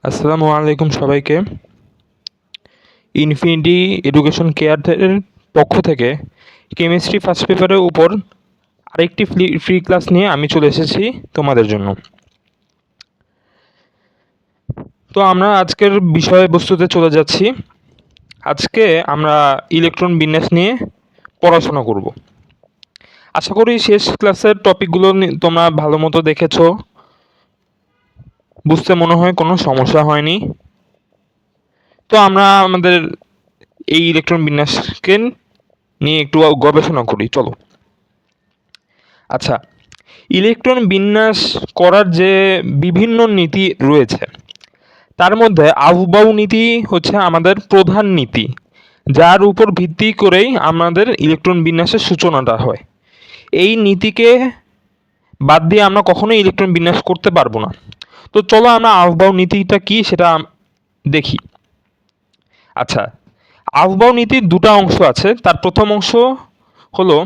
আসসালামু আলাইকুম সবাইকে। ইনফিনিটি এডুকেশন কেয়ারের পক্ষ থেকে কেমিস্ট্রি ফার্স্ট পেপারের উপর আরেকটি ফ্রি ক্লাস নিয়ে আমি চলে এসেছি তোমাদের জন্য। তো আমরা আজকের বিষয়বস্তুতে চলে যাচ্ছি। আজকে আমরা ইলেকট্রন বিন্যাস নিয়ে পড়াশোনা করব। আশা করি শেষ ক্লাসের টপিকগুলো তোমরা ভালো মতো দেখেছো, বুঝতে মনে হয় কোনো সমস্যা হয়নি। তো আমরা আমাদের এই ইলেকট্রন বিন্যাসকে নিয়ে একটু গবেষণা করি, চলো। আচ্ছা, ইলেকট্রন বিন্যাস করার যে বিভিন্ন নীতি রয়েছে তার মধ্যে আউবাউ নীতি হচ্ছে আমাদের প্রধান নীতি, যার উপর ভিত্তি করেই আমাদের ইলেকট্রন বিন্যাসের সূচনাটা হয়। এই নীতিকে বাদ দিয়ে আমরা কখনোই ইলেকট্রন বিন্যাস করতে পারবো না। তো চলো আমরা আউবাউ নীতিটা কি সেটা দেখি। আচ্ছা, আউবাউ নীতির দুটো অংশ আছে। তার প্রথম অংশ হলো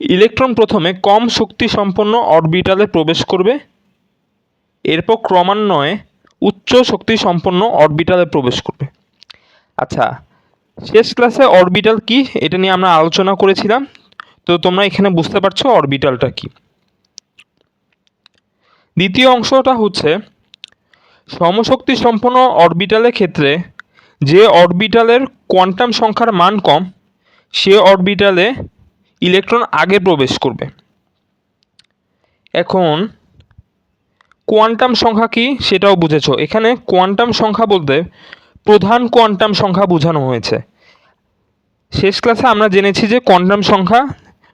ইলেকট্রন প্রথমে কম শক্তি সম্পন্ন অরবিটালে প্রবেশ করবে, এরপর ক্রমান্বয়ে উচ্চ শক্তি সম্পন্ন অরবিটালে প্রবেশ করবে। আচ্ছা, শেষ ক্লাসে অরবিটাল কি এটা নিয়ে আমরা আলোচনা করেছিলাম, তো তোমরা এখানে বুঝতে পারছো অরবিটালটা কি। দ্বিতীয় অংশটা হচ্ছে সমশক্তি সম্পন্ন অরবিটালের ক্ষেত্রে যে অরবিটালের কোয়ান্টাম সংখ্যার মান কম সে অরবিটালে ইলেকট্রন আগে প্রবেশ করবে। এখন কোয়ান্টাম সংখ্যা কি সেটাও বুঝেছো। এখানে কোয়ান্টাম সংখ্যা বলতে প্রধান কোয়ান্টাম সংখ্যা বোঝানো হয়েছে। শেষ ক্লাসে আমরা জেনেছি যে কোয়ান্টাম সংখ্যা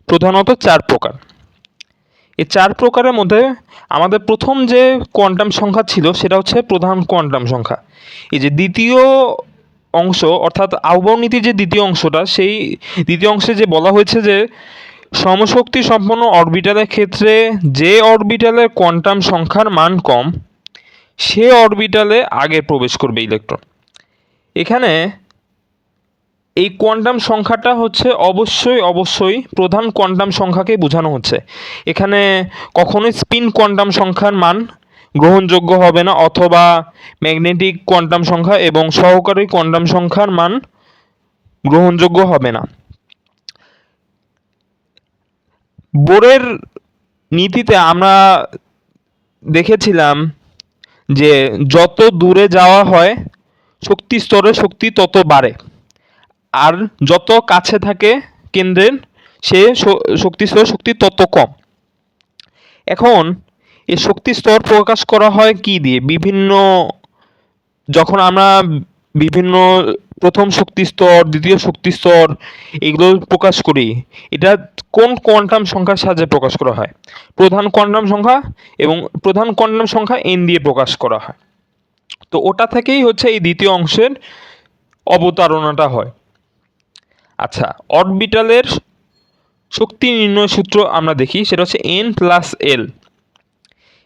প্রধানত 4 প্রকার। এই 4 প্রকারের মধ্যে আমাদের প্রথম যে কোয়ান্টাম সংখ্যা ছিল সেটা হচ্ছে প্রধান কোয়ান্টাম সংখ্যা। এই যে দ্বিতীয় অংশ অর্থাৎ আউবাউ নীতির যে দ্বিতীয় অংশটা, সেই দ্বিতীয় অংশে যে বলা হয়েছে যে সমশক্তি সম্পন্ন অরবিটালের ক্ষেত্রে যে অরবিটালের কোয়ান্টাম সংখ্যার মান কম সে অরবিটালে আগে প্রবেশ করবে ইলেকট্রন। এখানে এই কোয়ান্টাম সংখ্যাটা হচ্ছে অবশ্যই প্রধান কোয়ান্টাম সংখ্যাকে বোঝানো হচ্ছে। এখানে কখনোই স্পিন কোয়ান্টাম সংখ্যার মান গ্রহণযোগ্য হবে না, অথবা ম্যাগনেটিক কোয়ান্টাম সংখ্যা এবং সহকারী কোয়ান্টাম সংখ্যার মান গ্রহণযোগ্য হবে না। বোরের নীতিতে আমরা দেখেছিলাম যে যত দূরে যাওয়া হয় শক্তি স্তরে শক্তি তত বাড়ে, আর যত কাছে থাকে কেন্দ্রের সে শক্তি স্তরে শক্তি তত কম। এখন এই শক্তি স্তর প্রকাশ করা হয় কি দিয়ে? যখন আমরা বিভিন্ন প্রথম শক্তি স্তর, দ্বিতীয় শক্তি স্তর এগুলো প্রকাশ করি, এটা কোন কোয়ান্টাম সংখ্যার সাহায্যে প্রকাশ করা হয়? প্রধান কোয়ান্টাম সংখ্যা, এবং প্রধান কোয়ান্টাম সংখ্যা n দিয়ে প্রকাশ করা হয়। তো ওটা থেকেই হচ্ছে এই দ্বিতীয় অংশের অবতারণাটা হয়। আচ্ছা, অরবিটালের শক্তি নির্ণয় সূত্র আমরা দেখি, সেটা হচ্ছে n+l।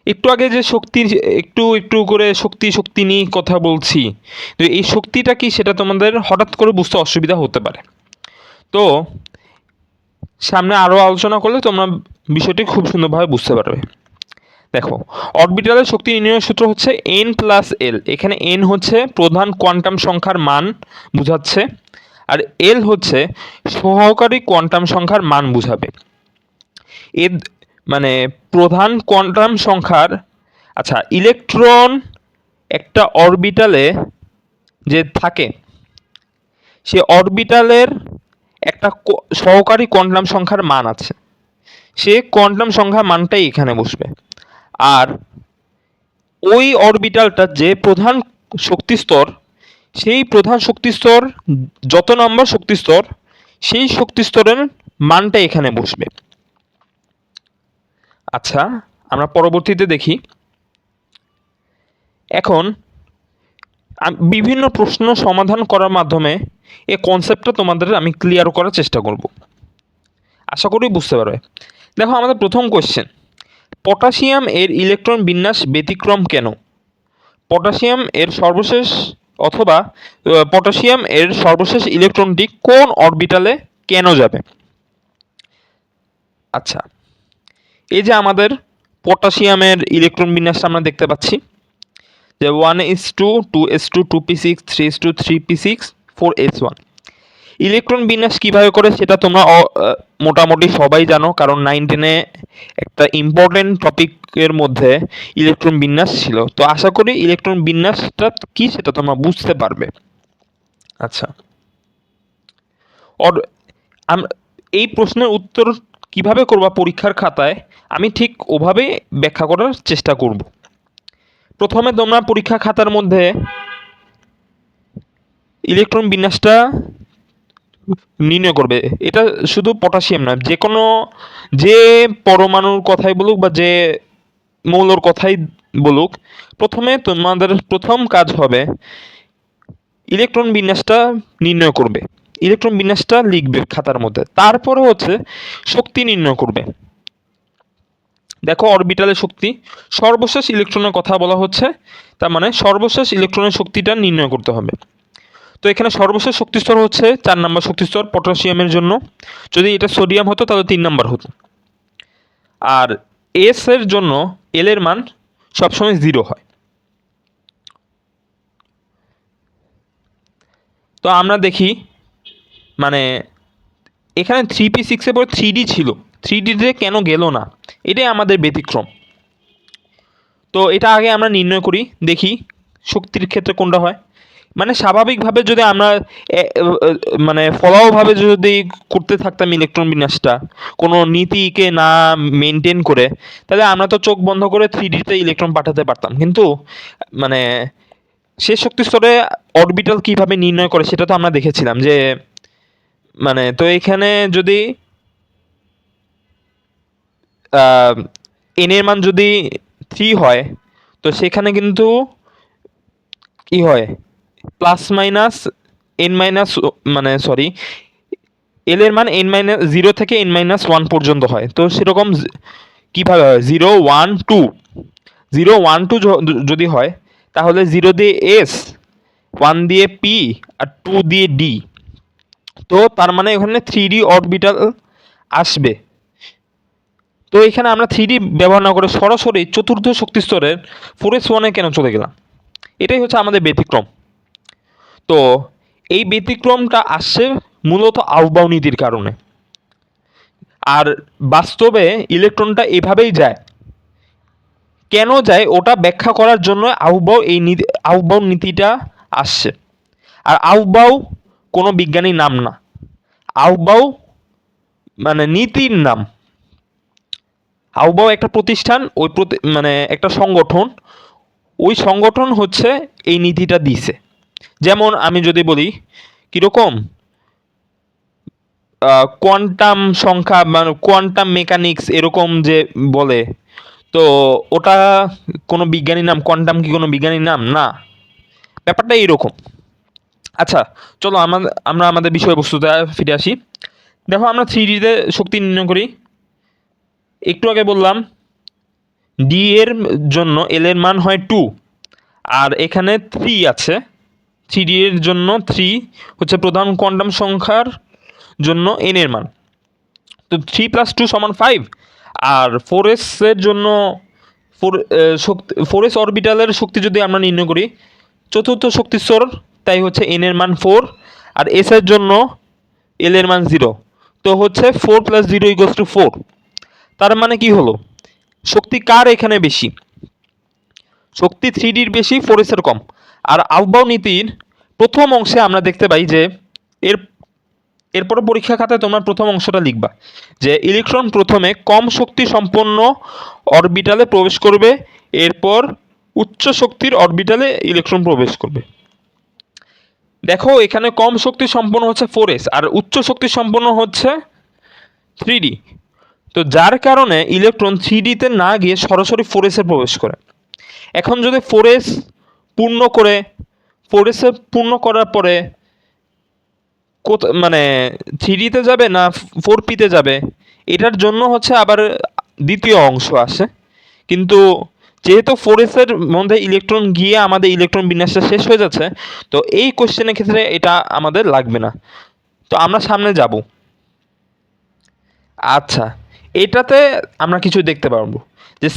একটু আগে যে শক্তির একটু করে শক্তি নিয়ে কথা বলছি, তো এই শক্তিটা কি সেটা তোমাদের হঠাৎ করে বুঝতে অসুবিধা হতে পারে। তো সামনে আরও আলোচনা করলে তোমরা বিষয়টি খুব সুন্দরভাবে বুঝতে পারবে। দেখো, অরবিটালের শক্তি নির্ণয় সূত্র হচ্ছে n+l। এখানে n হচ্ছে প্রধান কোয়ান্টাম সংখ্যার মান বোঝাচ্ছে, আর l হচ্ছে সহকারী কোয়ান্টাম সংখ্যার মান বোঝাবে। এর মানে প্রধান কোয়ান্টাম সংখ্যার, আচ্ছা, ইলেকট্রন একটা অরবিটালে যে থাকে সে অরবিটালের একটা সহকারী কোয়ান্টাম সংখ্যার মান আছে, সে কোয়ান্টাম সংখ্যার মানটাই এখানে বসবে। আর ওই অরবিটালটা যে প্রধান শক্তিস্তর, সেই প্রধান শক্তিস্তর যত নম্বর শক্তিস্তর সেই শক্তিস্তরের মানটা এখানে বসবে। আচ্ছা, আমরা পরবর্তীতে দেখি। এখন বিভিন্ন প্রশ্ন সমাধান করার মাধ্যমে এই কনসেপ্টটা তোমাদের আমি ক্লিয়ার করার চেষ্টা করব, আশা করি বুঝতে পারবে। দেখো, আমাদের প্রথম কোয়েশ্চেন, পটাশিয়াম এর ইলেকট্রন বিন্যাস ব্যতিক্রম কেন? পটাশিয়াম এর সর্বশেষ ইলেকট্রনটি কোন অরবিটালে কেন যাবে? আচ্ছা, এই যে আমাদের পটাশিয়ামের ইলেকট্রন বিন্যাসটা আমরা দেখতে পাচ্ছি, যে 1:2, 2:2, 2p6, 3:2, 3p6, 4s1। ইলেকট্রন বিন্যাস কিভাবে করে সেটা তোমরা মোটামুটি সবাই জানো, কারণ 9-10-এ একটা ইম্পর্টেন্ট টপিকের মধ্যে ইলেকট্রন বিন্যাস ছিল। তো আশা করি ইলেকট্রন বিন্যাসটা কি সেটা তোমরা বুঝতে পারবে। আচ্ছা, এই প্রশ্নের উত্তর কিভাবে করবা পরীক্ষার খাতায়, আমি ঠিক ওভাবে ব্যাখ্যা করার চেষ্টা করব। প্রথমে তোমরা পরীক্ষা খাতার মধ্যে ইলেকট্রন বিন্যাসটা নির্ণয় করবে। এটা শুধু পটাশিয়াম না, যে কোনো যে পরমাণুর কথাই বলুক বা যে মৌলর কথাই বলুক, প্রথমে তোমাদের প্রথম কাজ হবে ইলেকট্রন বিন্যাসটা নির্ণয় করবে, ইলেকট্রন বিন্যাসটা লিখবে খাতার মধ্যে, তারপরে হচ্ছে শক্তি নির্ণয় করবে। দেখো অরবিটালের শক্তি, সর্বশেষ ইলেকট্রনের কথা বলা হচ্ছে, তার মানে সর্বশেষ ইলেকট্রনের শক্তিটা নির্ণয় করতে হবে। তো এখানে সর্বশেষ শক্তিস্তর হচ্ছে 4 নম্বর শক্তিস্তর পটাশিয়ামের জন্য, যদি এটা সোডিয়াম হতো তাহলে 3 নম্বর হতো। আর এস এর জন্য এল এর মান সবসময় 0 হয়। তো আমরা দেখি মানে এখানে 3p6-এ পরে 3d ছিল, 3d-তে কেন গেল না, এটাই আমাদের ব্যতিক্রম। তো এটা আগে আমরা নির্ণয় করি, দেখি শক্তির ক্ষেত্রে কোনটা হয়। মানে স্বাভাবিকভাবে যদি আমরা মানে ফলাওভাবে যদি করতে থাকতাম ইলেকট্রন বিন্যাসটা কোনো নীতিকে না মেনটেন করে, তাহলে আমরা তো চোখ বন্ধ করে 3D-তে ইলেকট্রন পাঠাতে পারতাম। কিন্তু মানে শেষ শক্তি স্তরে অরবিটাল কিভাবে নির্ণয় করে সেটা তো আমরা দেখেছিলাম যে মানে, তো এখানে যদি এন এর মান যদি 3 হয়, তো সেখানে কিন্তু কি হয়, প্লাস মাইনাস এন মাইনাস মানে সরি এল এর মান n-0 থেকে n-1 পর্যন্ত হয়। তো সেরকম কীভাবে হয়, 0 1 2, 0 1 2 যদি হয় তাহলে 0 দিয়ে এস, 1 দিয়ে পি আর 2 দিয়ে ডি। তো তার মানে এখানে 3D অরবিটাল আসবে। তো এখানে আমরা 3D ব্যবহার না করে সরাসরি চতুর্থ শক্তি স্তরের 4s1-এ কেন চলে গেলাম, এটাই হচ্ছে আমাদের ব্যতিক্রম। তো এই ব্যতিক্রমটা আসছে মূলত আউবাউ নীতির কারণে। আর বাস্তবে ইলেকট্রনটা এভাবেই যায়, কেন যায় ওটা ব্যাখ্যা করার জন্য আউবাউ নীতিটা আসছে। আর আউবাউ কোনো বিজ্ঞানীর নাম না, আউবাউ মানে নীতির নাম। আউবাউ একটা প্রতিষ্ঠান, ওই মানে একটা সংগঠন, ওই সংগঠন হচ্ছে এই নীতিটা দিছে। যেমন আমি যদি বলি কীরকম কোয়ান্টাম সংখ্যা মানে কোয়ান্টাম মেকানিক্স এরকম যে বলে, তো ওটা কোনো বিজ্ঞানীর নাম? কোয়ান্টাম কি কোনো বিজ্ঞানীর নাম? না, ব্যাপারটা এইরকম। আচ্ছা চলো আমরা আমাদের বিষয়বস্তুতে ফিরে আসি। দেখো আমরা 3D-তে শক্তি নির্ণয় করি। একটু আগে বললাম ডি এর জন্য এল এর মান হয় 2, আর এখানে 3 আছে, 3D এর জন্য 3 হচ্ছে প্রধান কোয়ান্টাম সংখ্যার জন্য এন এর মান। তো 3 + 2 = 5। আর 4s এর জন্য 4s অরবিটালের শক্তি যদি আমরা নির্ণয় করি চতুর্থ শক্তি স্তর, তাই হচ্ছে এন এর মান 4, আর এস এর জন্য এল এর মান 0। তো হচ্ছে 4 + 0 = 4। তার মানে কি হলো, শক্তি কার এখানে বেশি? শক্তি 3Dর বেশি, 4s এর কম। আর আউবাউ নীতির প্রথম অংশে আমরা দেখতে পাই যে এরপরে পরীক্ষা খাতায় তোমরা প্রথম অংশটা লিখবা যে ইলেকট্রন প্রথমে কম শক্তি সম্পন্ন অরবিটালে প্রবেশ করবে, এরপর উচ্চ শক্তির অরবিটালে ইলেকট্রন প্রবেশ করবে। দেখো এখানে কম শক্তি সম্পন্ন হচ্ছে 4s আর উচ্চ শক্তি সম্পন্ন হচ্ছে 3D। তো যার কারণে ইলেকট্রন 3D-তে না গিয়ে সরাসরি 4s-এ প্রবেশ করে। এখন যদি 4s পূর্ণ করে 4s-এ পূর্ণ করার পরে মানে 3D-তে যাবে না 4p-তে যাবে, এটার জন্য হচ্ছে আবার দ্বিতীয় অংশ আসে। কিন্তু যেহেতু 4s-এর মধ্যে ইলেকট্রন গিয়ে আমাদের ইলেকট্রন বিন্যাসটা শেষ হয়ে যাচ্ছে, তো এই কোশ্চেনের ক্ষেত্রে এটা আমাদের লাগবে না। তো আমরা সামনে যাব। আচ্ছা, এটাতে আমরা কিছু দেখতে পারবো যে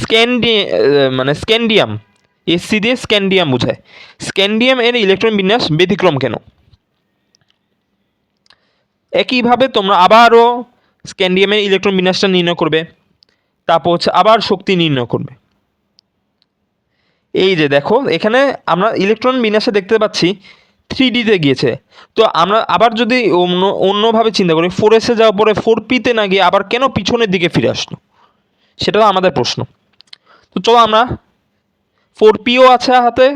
স্ক্যান্ডিয়াম এসসি দিয়ে স্ক্যান্ডিয়াম বোঝায়। স্ক্যান্ডিয়াম এর ইলেকট্রন বিন্যাস ব্যতিক্রম কেন? একইভাবে তোমরা আবারও স্ক্যান্ডিয়ামের ইলেকট্রন বিন্যাসটা নির্ণয় করবে, তারপর হচ্ছে আবার শক্তি নির্ণয় করবে। এই যে দেখো এখানে আমরা ইলেকট্রন বিন্যাসে দেখতে পাচ্ছি 3D-তে গিয়েছে। তো আমরা আবার যদি অন্যভাবে চিন্তা করি, 4s এ যাওয়ার পরে 4p-তে না গিয়ে আবার কেন পিছনের দিকে ফিরে আসলো, সেটাও আমাদের প্রশ্ন। তো চলো আমরা 4pও আছে হাতে,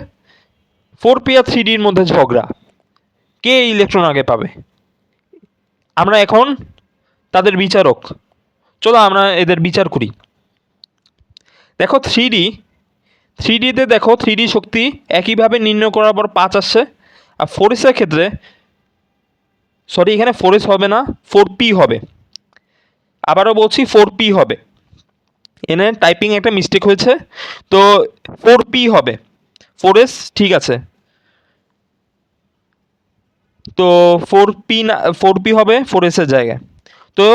4p আর 3D-র মধ্যে ঝগড়া, কে ইলেকট্রন আগে পাবে, আমরা এখন তাদের বিচারক। চলো আমরা এদের বিচার করি। দেখো 3D-তে দেখো 3D শক্তি একইভাবে নির্ণয় করার পর 5 আসছে। আর 4s-এর ক্ষেত্রে সরি এখানে 4s হবে না, 4p হবে। আবারও বলছি 4p হবে, এনে টাইপিং একটা মিস্টেক হয়েছে, তো 4p হবে। 4s ঠিক আছে, তো 4p না 4p হবে 4s এর জায়গায়। তো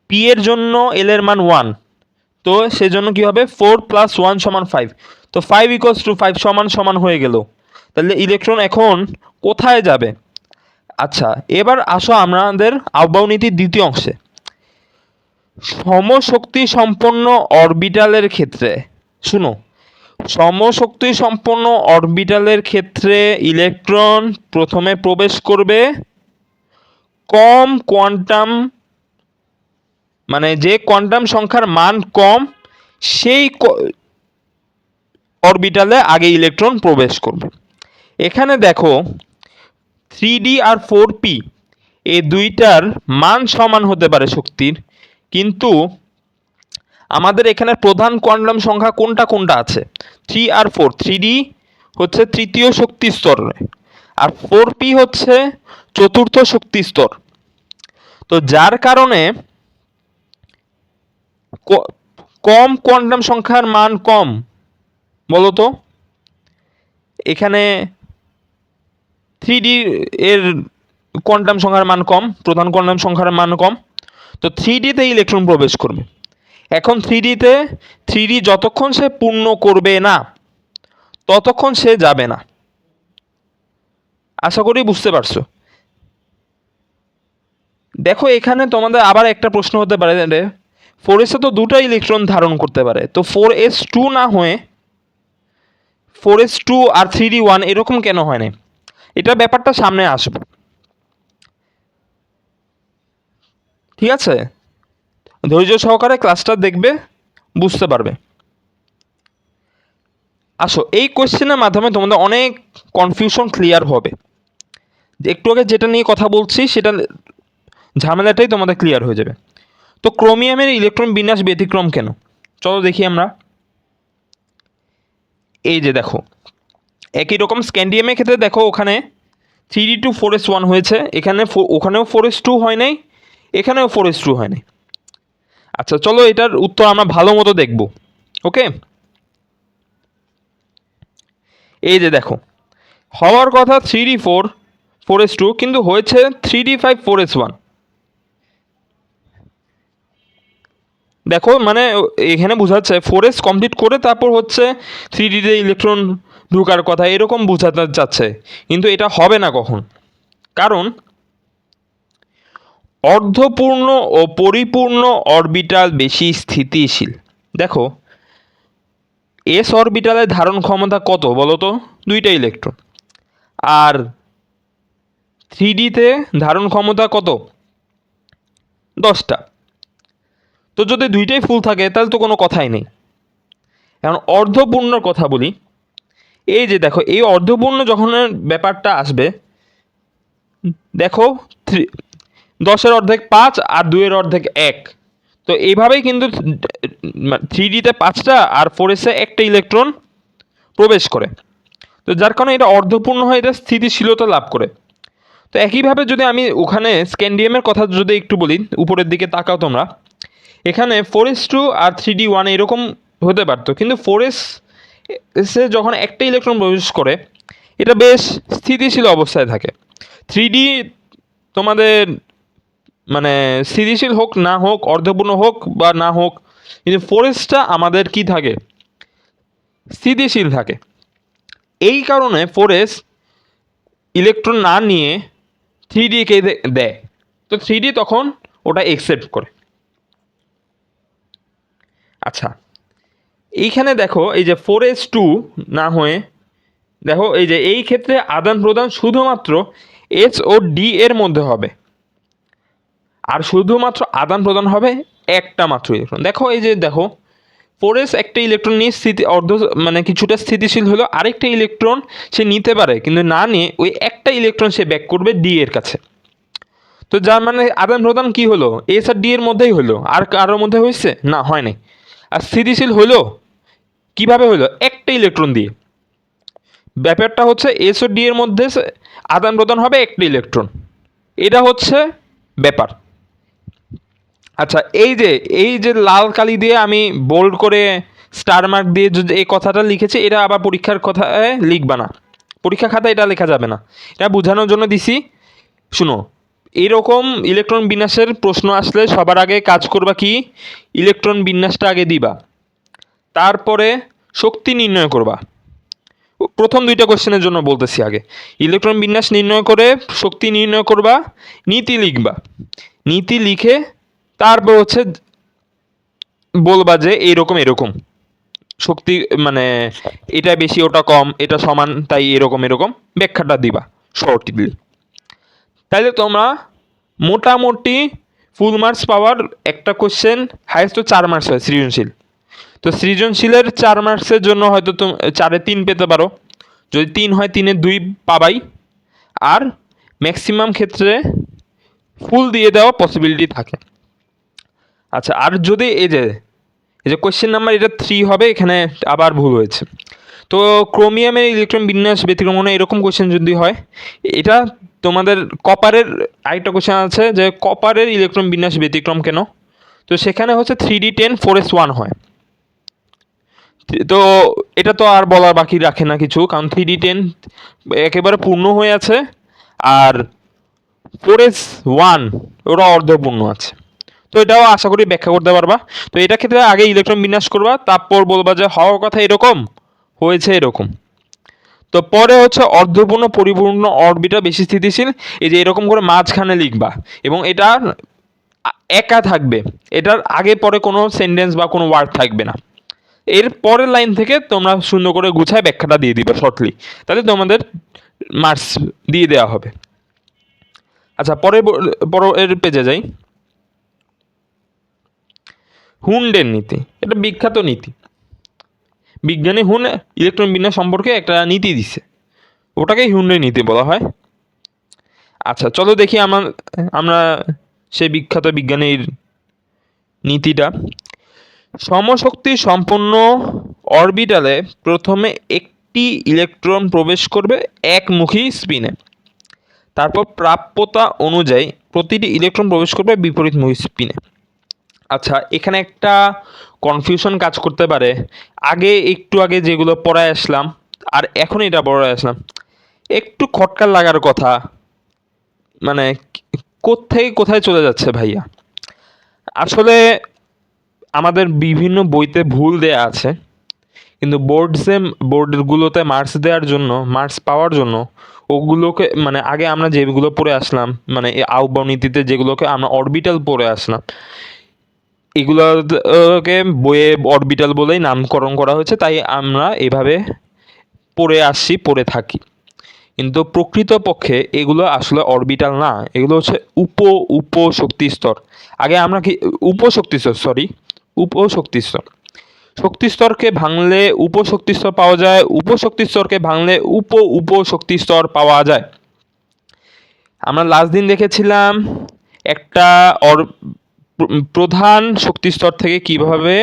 p এর জন্য l এর মান 1, তো সেজন্য কি হবে 4 + 1 = 5। তো 5 = 5 সমান সমান হয়ে গেল। তাহলে ইলেকট্রন এখন কোথায় যাবে? আচ্ছা এবার আসো আমাদের আউবাউ নীতির দ্বিতীয় অংশে। সমশক্তি সম্পন্ন অরবিটালের ক্ষেত্রে শুনো, সমশক্তি সম্পন্ন অরবিটালের ক্ষেত্রে ইলেকট্রন প্রথমে প্রবেশ করবে কম কোয়ান্টাম, মানে যে কোয়ান্টাম সংখ্যার মান কম সেই অরবিটালে আগে ইলেকট্রন প্রবেশ করবে। এখানে দেখো 3D আর 4p এই দুইটার মান সমান হতে পারে শক্তির, কিন্তু আমাদের এখানে প্রধান কোয়ান্টাম সংখ্যা কোনটা কোনটা আছে? 3 আর 4। 3D হচ্ছে তৃতীয় শক্তি স্তর আর 4p হচ্ছে চতুর্থ শক্তি স্তর। তো যার কারণে কম কোয়ান্টাম সংখ্যার মান কম, বলো তো এখানে 3D এর কোয়ান্টাম সংখ্যার মান কম, প্রধান কোয়ান্টাম সংখ্যার মান কম, তো 3D-তে ইলেকট্রন প্রবেশ করবে। এখন 3D যতক্ষণ সে পূর্ণ করবে না ততক্ষণ সে যাবে না। আশা করি বুঝতে পারছো। দেখো এখানে তোমাদের আবার একটা প্রশ্ন হতে পারে, 4s তো দুটো ইলেকট্রন ধারণ করতে পারে, তো 4s2 না হয়ে 4s2 আর 3d1 এরকম কেন হয় না? এটা ব্যাপারটা সামনে আসবে, ঠিক আছে? ধৈর্য সহকারে ক্লাসটা দেখবে, বুঝতে পারবে। আসো এই কোয়েশ্চেনের মাধ্যমে তোমাদের অনেক কনফিউশন ক্লিয়ার হবে। একটু আগে যেটা নিয়ে কথা বলছি সেটা ঝামেলাটাই তোমাদের ক্লিয়ার হয়ে যাবে। তো ক্রোমিয়ামের ইলেকট্রন বিন্যাস ব্যতিক্রম কেন? চলো দেখি আমরা। এই যে দেখো একই রকম স্ক্যান্ডিয়ামের ক্ষেত্রে দেখো ওখানে 3d to 4s1 হয়েছে, এখানে ওখানেও 4s2 হয় নাই, এখানেও 4s2 হয় নাই। আচ্ছা চলো এটার উত্তর আমরা ভালো মতো দেখব। ওকে, এই যে দেখো হওয়ার কথা 3d4 4s2 কিন্তু হয়েছে 3d5 4s1। দেখো মানে এখানে বোঝাচ্ছে 4s কমপ্লিট করে তারপর হচ্ছে 3d-তে ইলেকট্রন ঢোকার কথা, এরকম বোঝাতে যাচ্ছে, কিন্তু এটা হবে না কখন, কারণ অর্ধপূর্ণ ও পরিপূর্ণ অরবিটাল বেশি স্থিতিশীল। দেখো এস অরবিটালের ধারণ ক্ষমতা কত বলো তো? দুইটা ইলেকট্রন। আর 3d-তে ধারণ ক্ষমতা কত? 10টা। তো যদি দুইটাই ফুল থাকে তাহলে তো কোনো কথাই নেই। এখন অর্ধপূর্ণর কথা বলি। এই যে দেখো এই অর্ধপূর্ণ যখন ব্যাপারটা আসবে, দেখো 10-এর অর্ধেক 5 আর 2-এর অর্ধেক 1, তো এইভাবেই কিন্তু 3d-তে 5টা আর 4s-এ একটা ইলেকট্রন প্রবেশ করে, তো যার কারণে এটা অর্ধপূর্ণ হয়ে এটা স্থিতিশীলতা লাভ করে। তো একইভাবে যদি আমি ওখানে স্ক্যান্ডিয়ামের কথা যদি একটু বলি, উপরের দিকে তাকাও তোমরা, এখানে 4s2 আর 3d1 এরকম হতে পারতো, কিন্তু 4s-এ যখন একটা ইলেকট্রন প্রবেশ করে এটা বেশ স্থিতিশীল অবস্থায় থাকে। 3d তোমাদের মানে স্থিতিশীল হোক না হোক, অর্ধপূর্ণ হোক বা না হোক, কিন্তু 4s-টা আমাদের কি থাকে? স্থিতিশীল থাকে। এই কারণে 4s ইলেকট্রন না নিয়ে 3D কে দেয়, তো 3D তখন ওটা একসেপ্ট করে। আচ্ছা, এইখানে দেখো এই যে 4s2 না হয়ে দেখো এই যে এই ক্ষেত্রে আদান প্রদান শুধুমাত্র S ও D এর মধ্যে হবে, আর শুধুমাত্র আদান প্রদান হবে একটা মাত্র ইলেকট্রন। দেখো এই যে দেখো 4s একটা ইলেকট্রন নিয়ে মানে কিছুটা স্থিতিশীল হলো, আরেকটা ইলেকট্রন সে নিতে পারে কিন্তু না নিয়ে ওই একটা ইলেকট্রন সে ব্যাক করবে D এর কাছে। তো যার মানে আদান প্রদান কি হলো, S আর D এর মধ্যেই হলো, আর কারোর মধ্যে হয়েছে না, হয় নাই। আর স্থিতিশীল হলো কিভাবে হলো, একটা ইলেকট্রন দিয়ে। ব্যাপারটা হচ্ছে S ও D এর মধ্যে আদান প্রদান হবে একটা ইলেকট্রন, এটা হচ্ছে ব্যাপার। আচ্ছা, এই যে লাল কালি দিয়ে আমি বোল্ড করে স্টার মার্ক দিয়ে যদি এই কথাটা লিখেছি, এটা আবার পরীক্ষার কথায় লিখবা না, পরীক্ষা খাতায় এটা লেখা যাবে না, এটা বোঝানোর জন্য দিছি। শুনো, এরকম ইলেকট্রন বিন্যাসের প্রশ্ন আসলে সবার আগে কাজ করবা কি, ইলেকট্রন বিন্যাসটা আগে দিবা, তারপরে শক্তি নির্ণয় করবা। প্রথম দুইটা কোশ্চেনের জন্য বলতেছি, আগে ইলেকট্রন বিন্যাস নির্ণয় করে শক্তি নির্ণয় করবা, নীতি লিখবা, নীতি লিখে তারপর হচ্ছে বলবা যে এরকম এরকম শক্তি, মানে এটা বেশি ওটা কম এটা সমান, তাই এরকম এরকম ব্যাখ্যাটা দিবা শর্টলি। তাইলে তোমরা মোটামুটি ফুল মার্কস পাওয়ার একটা কোশ্চেন হাইয়েস্ট তো 4 মার্কস হয় সৃজনশীল, তো সৃজনশীলের 4 মার্কসের জন্য হয়তো তুমি 4-এ 3 পেতে পারো, যদি 3 হয় 3-এ 2 পাবাই, আর ম্যাক্সিমাম ক্ষেত্রে ফুল দিয়ে দেওয়া পসিবিলিটি থাকে। আচ্ছা, আর যদি এই যে কোয়েশ্চেন নাম্বার এটা 3 হবে, এখানে আবার ভুল হয়েছে। তো ক্রোমিয়ামের ইলেকট্রন বিন্যাস ব্যতিক্রম মনে এরকম কোয়েশ্চেন যদি হয়, এটা তোমাদের কপারের আরেকটা কোয়েশ্চেন আছে যে কপারের ইলেকট্রন বিন্যাস ব্যতিক্রম কেন, তো সেখানে হচ্ছে 3D10 4s1 হয়। তো এটা তো আর বলার বাকি রাখে না কিছু, কারণ 3D10 একেবারে পূর্ণ হয়ে আছে, আর 4s1 ওরা অর্ধপূর্ণ আছে। তো এটাও আশা করি ব্যাখ্যা করতে পারবা। তো এটা ক্ষেত্রে আগে ইলেকট্রন বিন্যাস করবা, তারপর বলবা যে হওয়ার কথা এরকম হয়েছে এরকম। তো পরে হচ্ছে অর্ধপূর্ণ পরিপূর্ণ অরবিটাল বেশি স্থিতিশীল, এই যে এরকম করে মাঝখানে লিখবা, এবং এটা একা থাকবে, এটার আগে পরে কোনো সেন্টেন্স বা কোনো ওয়ার্ড থাকবে না। এর পরের লাইন থেকে তোমরা সুন্দর করে গুছায় ব্যাখ্যাটা দিয়ে দিবে শর্টলি, তাহলে তোমাদের মার্কস দিয়ে দেওয়া হবে। আচ্ছা, পরের পেজে যাই। হুন্ডের নীতি, এটা বিখ্যাত নীতি, বিজ্ঞানী হুন ইলেকট্রন বিন্যাস সম্পর্কে একটা নীতি দিছে, ওটাকেই হুন্ডের নীতি বলা হয়। আচ্ছা চলো দেখি আমরা সেই বিখ্যাত বিজ্ঞানীর নীতিটা। সমশক্তি সম্পন্ন অরবিটালে প্রথমে একটি ইলেকট্রন প্রবেশ করবে একমুখী স্পিনে, তারপর প্রাপ্যতা অনুযায়ী প্রতিটি ইলেকট্রন প্রবেশ করবে বিপরীতমুখী স্পিনে। আচ্ছা, এখানে একটা কনফিউশন কাজ করতে পারে, একটু আগে যেগুলো পড়ায় আসলাম আর এখন এটা পড়ায় আসলাম, একটু খটকা লাগার কথা, মানে কোত্থেকে কোথায় চলে যাচ্ছে ভাইয়া। আসলে আমাদের বিভিন্ন বইতে ভুল দেয়া আছে, কিন্তু বোর্ডগুলোতে মার্কস দেওয়ার জন্য, মার্কস পাওয়ার জন্য ওগুলোকে, মানে আগে আমরা যেগুলো পড়ে আসলাম, মানে এই আউটবাউনীতিতে যেগুলোকে আমরা অরবিটাল পড়ে আসলাম, এগুলোকে বইয়ে অরবিটাল বলেই নামকরণ করা হয়েছে, তাই আমরা এভাবে পড়ে থাকি। কিন্তু প্রকৃতপক্ষে এগুলো আসলে অরবিটাল না, এগুলো হচ্ছে উপশক্তি স্তর। আগে আমরা কি উপশক্তি স্তর, শক্তি স্তরকে ভাঙলে উপশক্তি স্তর পাওয়া যায়, উপশক্তি স্তরকে ভাঙলে উপশক্তি স্তর পাওয়া যায়। আমরা লাস্ট দিন দেখেছিলাম একটা প্রধান শক্তি স্তর থেকে কিভাবে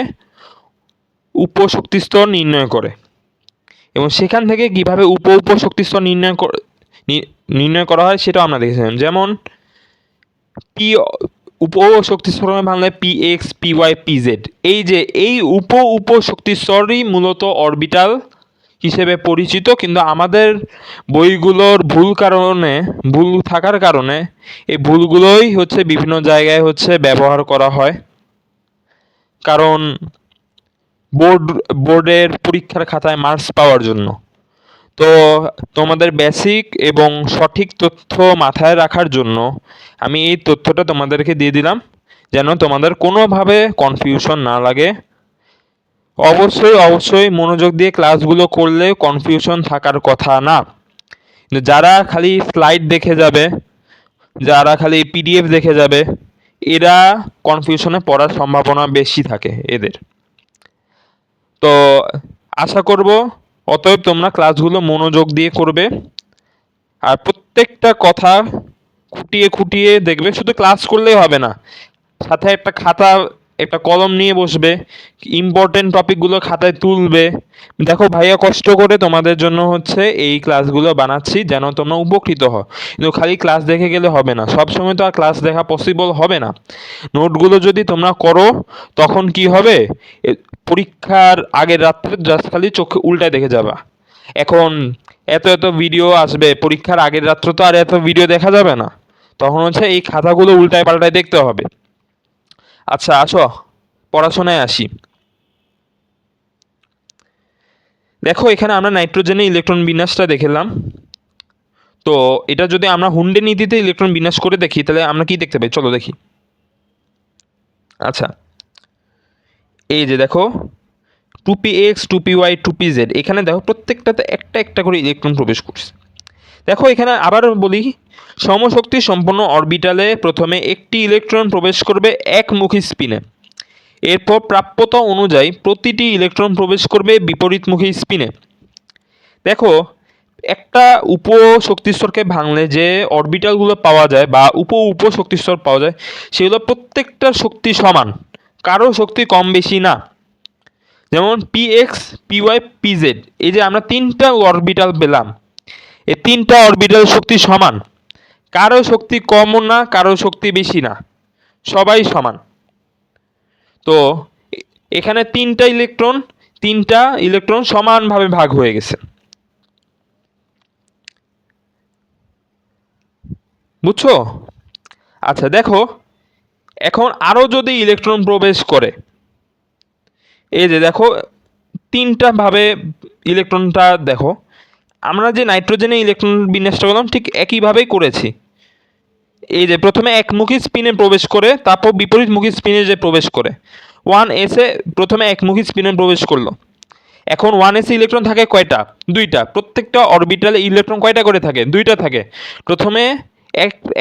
উপশক্তি স্তর নির্ণয় করে, এবং সেখান থেকে কিভাবে উপশক্তি স্তর নির্ণয় করা হয় সেটাও আমরা দেখেছিলাম। যেমন পি শক্তি স্তর ভাঙলে PX PY PZ, এই উপশক্তি স্তরই মূলত অরবিটাল হিসেবে পরিচিত, কিন্তু আমাদের বইগুলোর ভুল থাকার কারণে এই ভুলগুলোই হচ্ছে বিভিন্ন জায়গায় হচ্ছে ব্যবহার করা হয়। কারণ বোর্ডের পরীক্ষার খাতায় মার্কস পাওয়ার জন্য। তো তোমাদের বেসিক এবং সঠিক তথ্য মাথায় রাখার জন্য আমি এই তথ্যটা তোমাদেরকে দিয়ে দিলাম, যেন তোমাদের কোনোভাবে কনফিউশন না লাগে। অবশ্যই মনোযোগ দিয়ে ক্লাসগুলো করলে কনফিউশন থাকার কথা না। যারা খালি স্লাইড দেখে যাবে, যারা খালি পিডিএফ দেখে যাবে, এরা কনফিউশনে পড়ার সম্ভাবনা বেশি থাকে এদের। তো আশা করব অতএব তোমরা ক্লাসগুলো মনোযোগ দিয়ে করবে, আর প্রত্যেকটা কথা খুঁটিয়ে খুঁটিয়ে দেখবে। শুধু ক্লাস করলেই হবে না, সাথে একটা খাতা একটা কলম নিয়ে বসবে, ইম্পর্টেন্ট টপিকগুলো খাতায় তুলবে। দেখো ভাইয়া কষ্ট করে তোমাদের জন্য হচ্ছে এই ক্লাসগুলো বানাচ্ছি যেন তোমরা উপকৃত হও। কিন্তু খালি ক্লাস দেখে গেলে হবে না, সব সময় তো আর ক্লাস দেখা পসিবল হবে না। নোটগুলো যদি তোমরা করো তখন কি হবে, পরীক্ষার আগের রাত্রে জাস্ট খালি চোখে উল্টায় দেখে যাবা। এখন এত ভিডিও আসবে, পরীক্ষার আগের রাত্রে তো আর এত ভিডিও দেখা যাবে না, তখন হচ্ছে এই খাতাগুলো উল্টায় পাল্টায় দেখতে হবে। আচ্ছা আসো পড়াশোনায় আসি। দেখো এখানে আমরা নাইট্রোজেনের ইলেকট্রন বিন্যাসটা দেখলাম। তো এটা যদি আমরা হুন্ডে নীতিতে ইলেকট্রন বিন্যাস করে দেখি তাহলে আমরা কি দেখতে পাই, চলো দেখি। আচ্ছা এই যে দেখো 2px 2py 2pz, এখানে দেখো প্রত্যেকটাতে একটা একটা করে ইলেকট্রন প্রবেশ করছে। দেখো এখানে আবার বলি, সমশক্তি সম্পন্ন অরবিটালে প্রথমে একটি ইলেকট্রন প্রবেশ করবে একমুখী স্পিনে, এরপর প্রাপ্যতা অনুযায়ী প্রতিটি ইলেকট্রন প্রবেশ করবে বিপরীতমুখী স্পিনে। দেখো একটা উপ শক্তিস্তরকে ভাঙলে যে অরবিটালগুলো পাওয়া যায় বা উপ শক্তিস্তর পাওয়া যায়, সেগুলো প্রত্যেকটার শক্তি সমান, কারো শক্তি কম বেশি না। যেমন পিএক্স পিওয়াই পিজেড, এই যে আমরা তিনটা অরবিটাল পেলাম, এই তিনটা অরবিটাল শক্তি সমান, কারো শক্তি কমও না কারো শক্তি বেশি না, সবাই সমান। তো এখানে তিনটা ইলেকট্রন সমানভাবে ভাগ হয়ে গেছে, বুঝছো? আচ্ছা দেখো এখন আরও যদি ইলেকট্রন প্রবেশ করে, এই যে দেখো তিনটা ভাবে ইলেকট্রনটা দেখো, আমরা যে নাইট্রোজেনে ইলেকট্রন বিন্যাসটা করলাম ঠিক একইভাবেই করেছি। এই যে প্রথমে একমুখী স্পিনে প্রবেশ করে, তারপর বিপরীতমুখী স্পিনে যে প্রবেশ করে, 1s এ প্রথমে একমুখী স্পিনে প্রবেশ করলো। এখন 1s ইলেকট্রন থাকে কয়টা, দুইটা। প্রত্যেকটা অরবিটালে ইলেকট্রন কয়টা করে থাকে, দুইটা থাকে। প্রথমে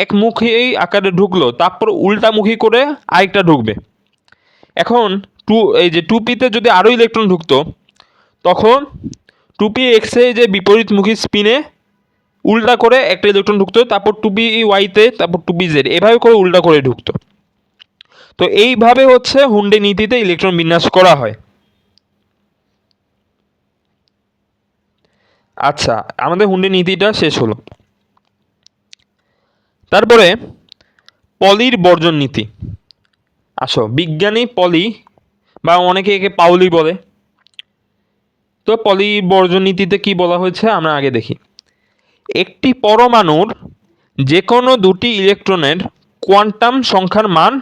একমুখী আকারে ঢুকলো, তারপর উল্টামুখী করে আরেকটা ঢুকবে। এখন এই যে 2p-তে যদি আরও ইলেকট্রন ঢুকতো, তখন 2p-x-এ যে বিপরীতমুখী স্পিনে উল্টা করে একটা ইলেকট্রন ঢুকতো, তারপর 2p-y-তে, তারপর 2p-z, এভাবে করে উল্টা করে ঢুকতো। তো এইভাবে হচ্ছে হুন্ডে নীতিতে ইলেকট্রন বিন্যাস করা হয়। আচ্ছা আমাদের হুন্ডে নীতিটা শেষ হলো। তারপরে পলির বর্জন নীতি। আসো বিজ্ঞানী পলি বা অনেকে একে পাউলি বলে। তো পলি বর্জন নীতিতে কি বলা হয়েছে আমরা আগে দেখি। একটি পরমাণুর যে কোনো দুটি ইলেকট্রনের কোয়ান্টাম সংখ্যার মান,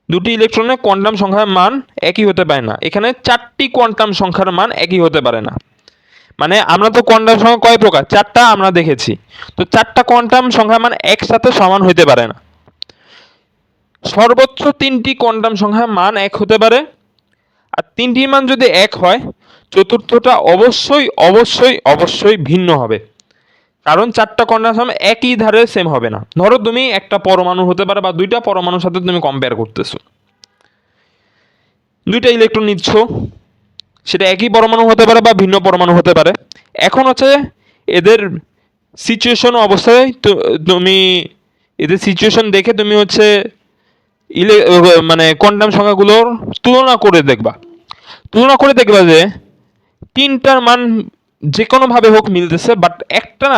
দুটি ইলেকট্রনের কোয়ান্টাম সংখ্যার মান একই হতে পারে না। এখানে 4টি কোয়ান্টাম সংখ্যার মান একই হতে পারে না। মানে আমরা তো কোয়ান্টাম সংখ্যা কয় প্রকার, 4টা আমরা দেখেছি। তো 4টা কোয়ান্টাম সংখ্যার মান একসাথে সমান হইতে পারে না। সর্বোচ্চ 3টি কোয়ান্টাম সংখ্যার মান এক হতে পারে, আর 3টির মান যদি এক হয়, চতুর্থটা অবশ্যই ভিন্ন হবে। কারণ 4টা কোয়ান্টাম সংখ্যা একই ধারে সেম হবে না। ধরো তুমি একটা পরমাণু হতে পারে বা দুইটা পরমাণুর সাথে তুমি কম্পেয়ার করতেছো, দুইটা ইলেকট্রন নিচ্ছ, সেটা একই পরমাণু হতে পারে বা ভিন্ন পরমাণু হতে পারে। এখন হচ্ছে এদের সিচুয়েশন অবস্থায় তুমি এদের সিচুয়েশন দেখে তুমি হচ্ছে মানে কোয়ান্টাম সংখ্যাগুলোর তুলনা করে দেখবা যে তিনটার মান যে কোনোভাবে হোক মিলতেছে, বাট একটা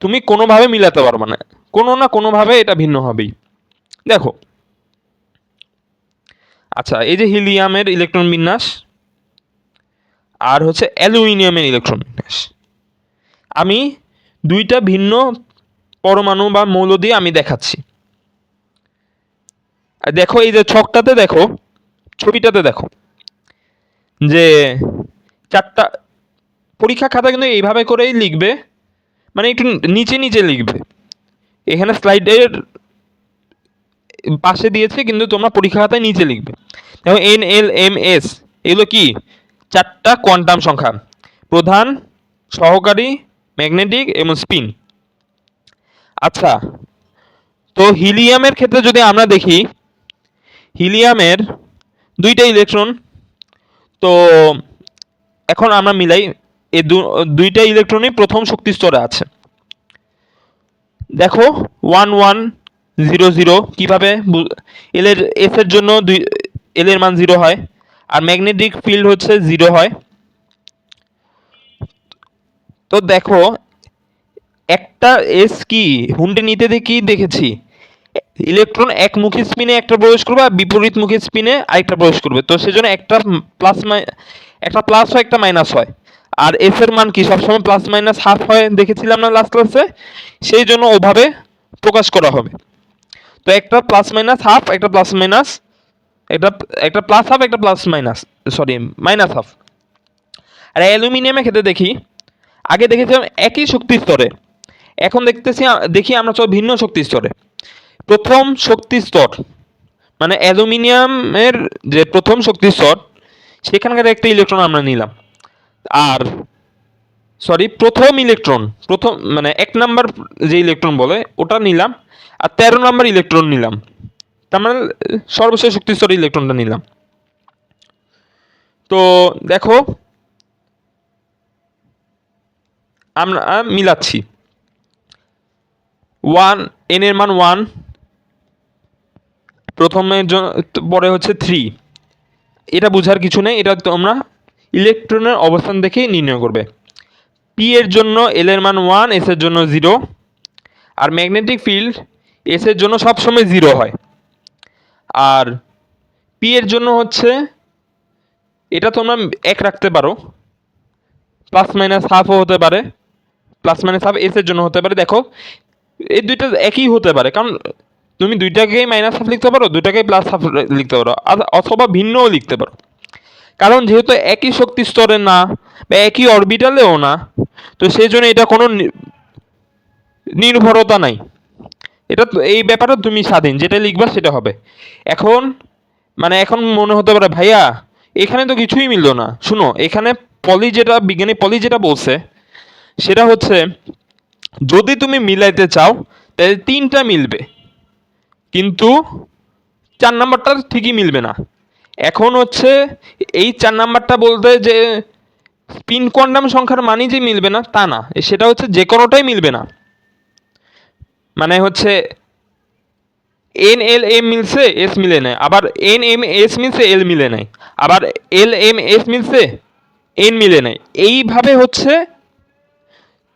তুমি কোনোভাবে মিলাতে পারবে না, কোনো না কোনোভাবে এটা ভিন্ন হবেই। দেখো আচ্ছা এই যে হিলিয়ামের ইলেকট্রন বিন্যাস আর হচ্ছে অ্যালুমিনিয়ামের ইলেকট্রন বিন্যাস, আমি দুইটা ভিন্ন পরমাণু বা মৌল দিয়ে আমি দেখাচ্ছি। দেখো এই যে ছকটাতে দেখো ছবিটাতে দেখো যে চারটা, পরীক্ষা খাতা কিন্তু এইভাবে করেই লিখবে, মানে একটু নিচে নিচে লিখবে। এখানে স্লাইডের পাশে দিয়েছে কিন্তু তোমরা পরীক্ষা খাতায় নিচে লিখবে। দেখো এন এল এম এস এগুলো কি, চারটা কোয়ান্টাম সংখ্যা, প্রধান, সহকারী, ম্যাগনেটিক এবং স্পিন। আচ্ছা, তো হিলিয়ামের ক্ষেত্রে যদি আমরা দেখি, হিলিয়ামের দুইটা ইলেকট্রন। তো এখন আমরা মিলাই, এই দুইটা ইলেকট্রনই প্রথম শক্তি স্তরে আছে। দেখো 1100 কিভাবে, এল এর এস এর জন্য এল এর মান 0 হয়, আর ম্যাগনেটিক ফিল্ড হচ্ছে 0 হয়। তো দেখো একটা এস কি হুন্ডে নিতে দেখি দেখেছি, ইলেকট্রন একমুখী স্পিনে একটা প্রবেশ করবে আর বিপরীতমুখী স্পিনে আরেকটা প্রবেশ করবে। তো সেজন্য একটা প্লাস হয়, একটা মাইনাস হয়। আর এস এর মান কি সবসময় প্লাস মাইনাস হাফ হয়, দেখেছিলাম না লাস্ট ক্লাসে, সেই জন্য ওভাবে প্রকাশ করা হবে। তো একটা প্লাস মাইনাস হাফ, একটা প্লাস মাইনাস, একটা একটা প্লাস হাফ, একটা plus minus, sorry minus half. আর অ্যালুমিনিয়ামের ক্ষেত্রে দেখি, আগে দেখেছিলাম একই শক্তি স্তরে, এখন দেখি আমরা সব ভিন্ন শক্তি স্তরে। প্রথম শক্তি স্তর মানে অ্যালুমিনিয়ামের যে প্রথম শক্তি স্তর, সেখানকার একটা ইলেকট্রন আমরা নিলাম। আর সরি, প্রথম ইলেকট্রন, প্রথম মানে 1 নাম্বার যে ইলেকট্রন বলে ওটা নিলাম, আর 13 নাম্বার ইলেকট্রন নিলাম। তার মানে সর্বশেষ শক্তি স্তরের ইলেকট্রনটা নিলাম। তো দেখো আমরা মিলাচ্ছি, এন এর মান 1, প্রথমের জন্য পরে হচ্ছে 3। এটা বোঝার কিছু নেই, এটা তোমরা ইলেকট্রনের অবস্থান দেখেই নির্ণয় করবে। পি এর জন্য এল এর মান 1, এস এর জন্য 0, আর ম্যাগনেটিক ফিল্ড এস এর জন্য সবসময় 0 হয়। আর পি এর জন্য হচ্ছে, এটা তোমরা 1 রাখতে পারো, প্লাস মাইনাস হাফও হতে পারে, প্লাস মাইনাস হাফ এস এর জন্য হতে পারে। দেখো এই দুইটা একই হতে পারে, কারণ তুমি দুইটাকেই মাইনাস হাফ লিখতে পারো, দুইটাকেই প্লাস হাফ লিখতে পারো, অথবা ভিন্নও লিখতে পারো। কারণ যেহেতু একই শক্তি স্তরে না বা একই অরবিটালেও না, তো সেই জন্য এটা কোনো নির্ভরতা নাই। এটা এই ব্যাপারে তুমি স্বাধীন, যেটা লিখবা সেটা হবে। এখন এখন মনে হতে পারে ভাইয়া এখানে তো কিছুই মিললো না। শুনো, এখানে বিজ্ঞানী পলি যেটা বলছে সেটা হচ্ছে, যদি তুমি মিলাইতে চাও তাহলে 3টা মিলবে, কিন্তু 4 নাম্বারটা ঠিকই মিলবে না। এখন হচ্ছে এই 4 নাম্বারটা বলতে যে স্পিন কোয়ান্টাম সংখ্যার মানই যে মিলবে না তা না, সেটা হচ্ছে যে কোনোটাই মিলবে না। মানে হচ্ছে এন এল এম মিলছে, এস মিলে নেয়, আবার এন এম এস মিলছে, এল মিলে নেয়, আবার এল এম এস মিলছে, এন মিলে নেয়। এইভাবে হচ্ছে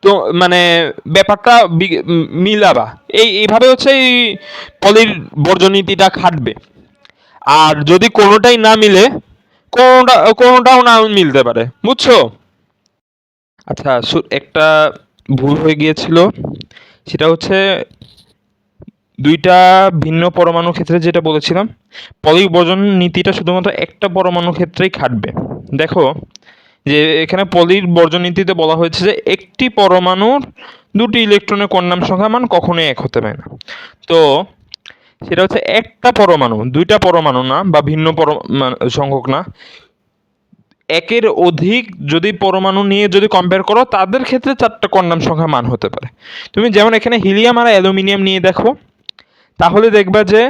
তো ব্যাপারটা মিলাবা, এইভাবে হচ্ছে এই পলির বর্জনীতিটা খাটবে। আর যদি কোনোটাই না মিলে, কোনোটাও না মিলতে পারে, বুঝছো? আচ্ছা, একটা ভুল হয়ে গিয়েছিল, সেটা হচ্ছে দুইটা ভিন্ন পরমাণুর ক্ষেত্রে যেটা বলেছিলাম, পলি বর্জন নীতিটা শুধুমাত্র একটা পরমাণুর ক্ষেত্রেই খাটবে। দেখো যে এখানে পলির বর্জন নীতিতে বলা হয়েছে যে একটি পরমাণুর দুটি ইলেকট্রনের কোয়ান্টাম সংখ্যা মান কখনোই এক হতে পারে না। তো সেটা হচ্ছে একটা পরমাণু, দুইটা পরমাণু না, বা ভিন্ন সংখ্যক না, একের অধিক যদি পরমাণু নিয়ে যদি কম্পেয়ার করো, তাদের ক্ষেত্রে 4টা কোয়ান্টাম সংখ্যা মান হতে পারে। তুমি যেমন এখানে হিলিয়াম আর অ্যালুমিনিয়াম নিয়ে দেখো, তাহলে দেখবা যে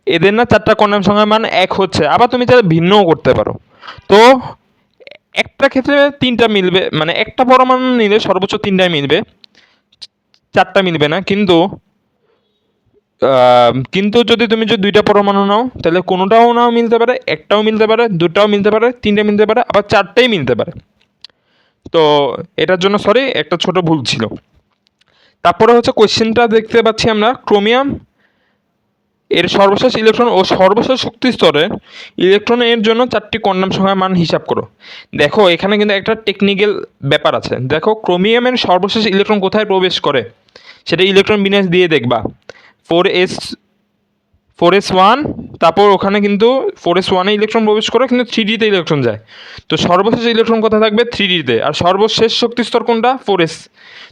এদের না 4টা কোয়ান্টাম সংখ্যার মান এক হচ্ছে। আবার তুমি চাইলে ভিন্নও করতে পারো। তো একটা ক্ষেত্রে 3টা মিলবে, একটা পরমাণু নিলে সর্বোচ্চ 3টাই মিলবে, 4টা মিলবে না। কিন্তু যদি তুমি দুইটা পরমাণু নাও, তাহলে কোনোটাও নাও মিলতে পারে, একটাও মিলতে পারে, দুটাও মিলতে পারে, 3টে মিলতে পারে, আবার 4টাই মিলতে পারে। তো এটার জন্য সরি, একটা ছোট ভুল ছিল। তারপরে হচ্ছে কোয়েশ্চেনটা দেখতে পাচ্ছি আমরা, ক্রোমিয়াম এর সর্বশেষ ইলেকট্রন ও সর্বশেষ শক্তি স্তরে ইলেকট্রন এর জন্য 4টি কোয়ান্টাম সংখ্যার মান হিসাব করো। দেখো এখানে কিন্তু একটা টেকনিক্যাল ব্যাপার আছে। দেখো ক্রোমিয়ামের সর্বশেষ ইলেকট্রন কোথায় প্রবেশ করে, সেটা ইলেকট্রন বিন্যাস দিয়ে দেখবা। 4s1, তারপর ওখানে কিন্তু 4s1-এ ইলেকট্রন প্রবেশ করে কিন্তু 3d-তে ইলেকট্রন যায়। তো সর্বশেষ ইলেকট্রন কোথায় থাকবে? 3d-তে। আর সর্বশেষ শক্তি স্তর কোনটা? 4s।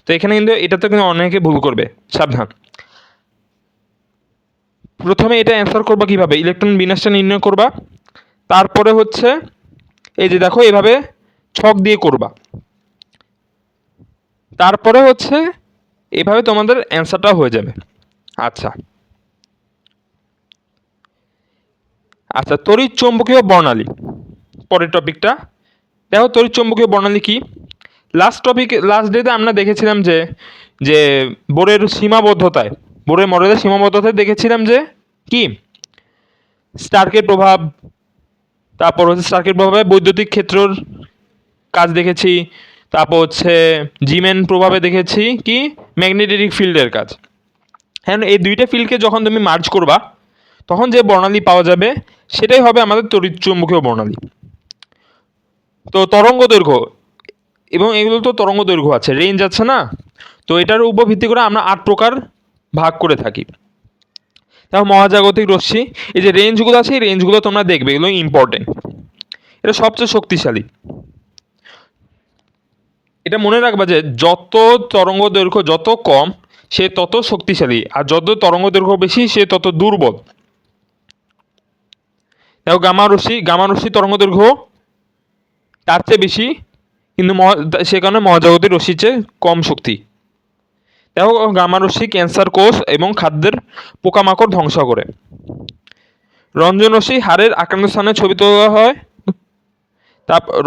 তো এখানে কিন্তু এটাতে কিন্তু অনেকে ভুল করবে, সাবধান। প্রথমে এটা অ্যান্সার করবা কিভাবে? ইলেকট্রন বিন্যাসটা নির্ণয় করবা, তারপরে হচ্ছে এই যে দেখো এভাবে ছক দিয়ে করবা, তারপরে হচ্ছে এভাবে তোমাদের অ্যান্সারটা হয়ে যাবে। আচ্ছা আচ্ছা, তড়িৎ চৌম্বকীয় বর্ণালী, পরের টপিকটা দেখো। তড়িৎ চৌম্বকীয় বর্ণালী কি? লাস্ট ডেতে আমরা দেখেছিলাম যে যে বোরের সীমাবদ্ধতায়, বোরের মডেলের সীমাবদ্ধতায় দেখেছিলাম যে কি স্টার্কের প্রভাব, তারপর হচ্ছে স্টার্কের প্রভাবে বৈদ্যুতিক ক্ষেত্রর কাজ দেখেছি, তারপর হচ্ছে জিমেন প্রভাবে দেখেছি কি ম্যাগনেটিক ফিল্ডের কাজ। হ্যাঁ, এই দুইটা ফিল্ডকে যখন তুমি মার্জ করবা তখন যে বর্ণালী পাওয়া যাবে সেটাই হবে আমাদের তড়িৎ চৌম্বকীয় বর্ণালী। তো তরঙ্গ দৈর্ঘ্য, এবং এগুলো তো তরঙ্গ দৈর্ঘ্য আছে, রেঞ্জ আছে না, তো এটার উপর ভিত্তি করে আমরা 8 প্রকার ভাগ করে থাকি। তারপর মহাজাগতিক রশ্মি, এই যে রেঞ্জগুলো আছে এই রেঞ্জগুলো তোমরা দেখবে, এগুলো ইম্পর্টেন্ট, এটা সবচেয়ে শক্তিশালী। এটা মনে রাখবা যে যত তরঙ্গ দৈর্ঘ্য যত কম সে তত শক্তিশালী, আর যত তরঙ্গ দৈর্ঘ্য বেশি সে তত দুর্বল। দেখো গামা রশ্মি তরঙ্গ দৈর্ঘ্য তার চেয়ে বেশি, কিন্তু সে কারণে মহাজাগতিক রশ্মির চেয়ে কম শক্তি। দেখো গামা রশ্মি ক্যান্সার কোষ এবং খাদ্যের পোকামাকড় ধ্বংস করে। রঞ্জন রশ্মি হাড়ের আক্রান্ত স্থানে ছবি তোলা হয়।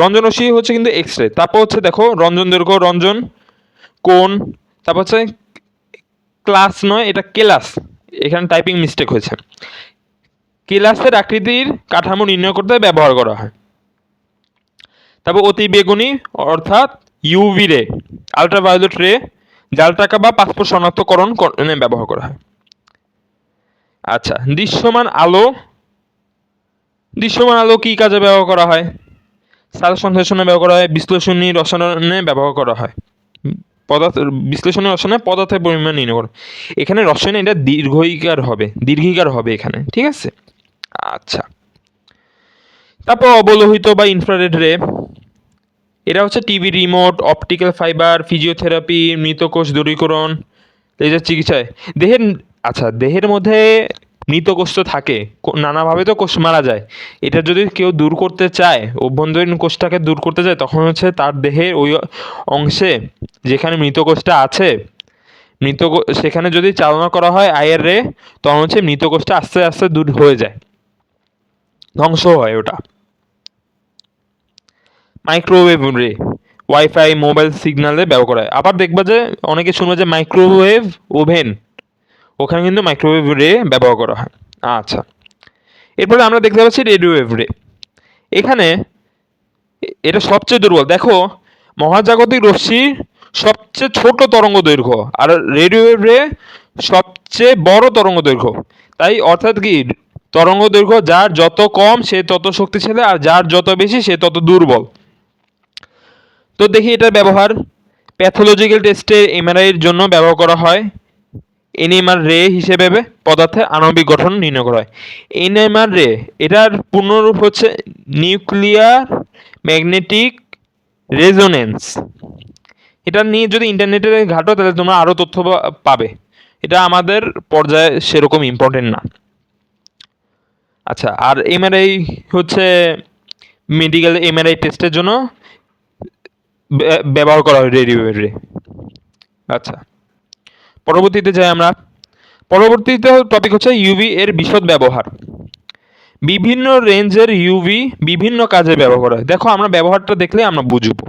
রঞ্জন রশ্মি হচ্ছে কিন্তু এক্স রে। তারপর হচ্ছে দেখো রঞ্জন দৈর্ঘ্য, রঞ্জন কোণ, তারপর হচ্ছে ক্লাস নয়, এটা কেলাস, এখানে টাইপিং মিস্টেক হয়েছে। কেলাসের আকৃতির কাঠামো নির্ণয় করতে ব্যবহার করা হয়। তারপর অতি বেগুনি অর্থাৎ ইউভি রে, আলট্রাভায়োলেট রে, জাল টাকা বা পাসপোর্ট শনাক্তকরণ ব্যবহার করা হয়। আচ্ছা, দৃশ্যমান আলো, দৃশ্যমান আলো কি কাজে ব্যবহার করা হয়? সাল সংশ্লেষণে ব্যবহার করা হয়, বিশ্লেষণী রসায়নে ব্যবহার করা হয়। বিশ্লেষণী রসায়নে পদার্থের পরিমাণ নির্ণয় করা। এখানে রসায়নে এটা দীর্ঘিকার হবে এখানে, ঠিক আছে। আচ্ছা, তারপর অবলোহিত বা ইনফ্রারেড রে, এটা হচ্ছে TV remote, optical fibre, physiotherapy, মৃত কোষ দূরীকরণ, লেজার চিকিৎসায় দেহের মধ্যে মৃত কোষ তো থাকে, নানাভাবে তো কোষ মারা যায়। এটা যদি কেউ দূর করতে চায়, অভ্যন্তরীণ কোষটাকে দূর করতে চায়, তখন হচ্ছে তার দেহের ওই অংশে যেখানে মৃত কোষটা আছে সেখানে যদি চালনা করা হয় আইআর রে, তখন হচ্ছে মৃত কোষটা আস্তে আস্তে দূর হয়ে যায়, ধ্বংস হয় ওটা। মাইক্রোওয়েভ রে, ওয়াইফাই মোবাইল সিগন্যালে ব্যবহার করা হয়। আবার দেখবা যে অনেকে শুনবে যে মাইক্রোওয়েভ ওভেন, ওখানে কিন্তু মাইক্রোওয়েভ রে ব্যবহার করা হয়। আচ্ছা, এরপরে আমরা দেখতে পাচ্ছি রেডিও ওয়েভ রে। এখানে এটা সবচেয়ে দুর্বল। দেখো মহাজাগতিক রশ্মি সবচেয়ে ছোট তরঙ্গ দৈর্ঘ্য, আর রেডিও ওয়েভ রে সবচেয়ে বড় তরঙ্গ দৈর্ঘ্য। তাই অর্থাৎ কি, তরঙ্গ দৈর্ঘ্য যার যত কম সে তত শক্তিশালী, আর যার যত বেশি সে তত দুর্বল। তো দেখি এটার ব্যবহার। প্যাথোলজিক্যাল টেস্টে এমআরআইয়ের জন্য ব্যবহার করা হয়। এনএমআর রে হিসেবে পদার্থের আণবিক গঠন নির্ণয় করা হয়। এনএমআর রে, এটার পূর্ণরূপ হচ্ছে নিউক্লিয়ার ম্যাগনেটিক রেজোনেন্স। এটা নিয়ে যদি ইন্টারনেটে ঘাটো তাহলে তোমরা আরও তথ্য পাবে, এটা আমাদের পর্যায়ে সেরকম ইম্পর্টেন্ট না। আচ্ছা, আর এমআরআই হচ্ছে মেডিকেল এমআরআই টেস্টের জন্য ব্যবহার করা হয় রেডিও রে। আচ্ছা, পরবর্তীতে যাই আমরা। পরবর্তীতে টপিক হচ্ছে ইউভি এর বিশদ ব্যবহার। বিভিন্ন রেঞ্জের ইউভি বিভিন্ন কাজে ব্যবহার করা হয়। দেখো আমরা ব্যবহারটা দেখলে আমরা বুঝবো।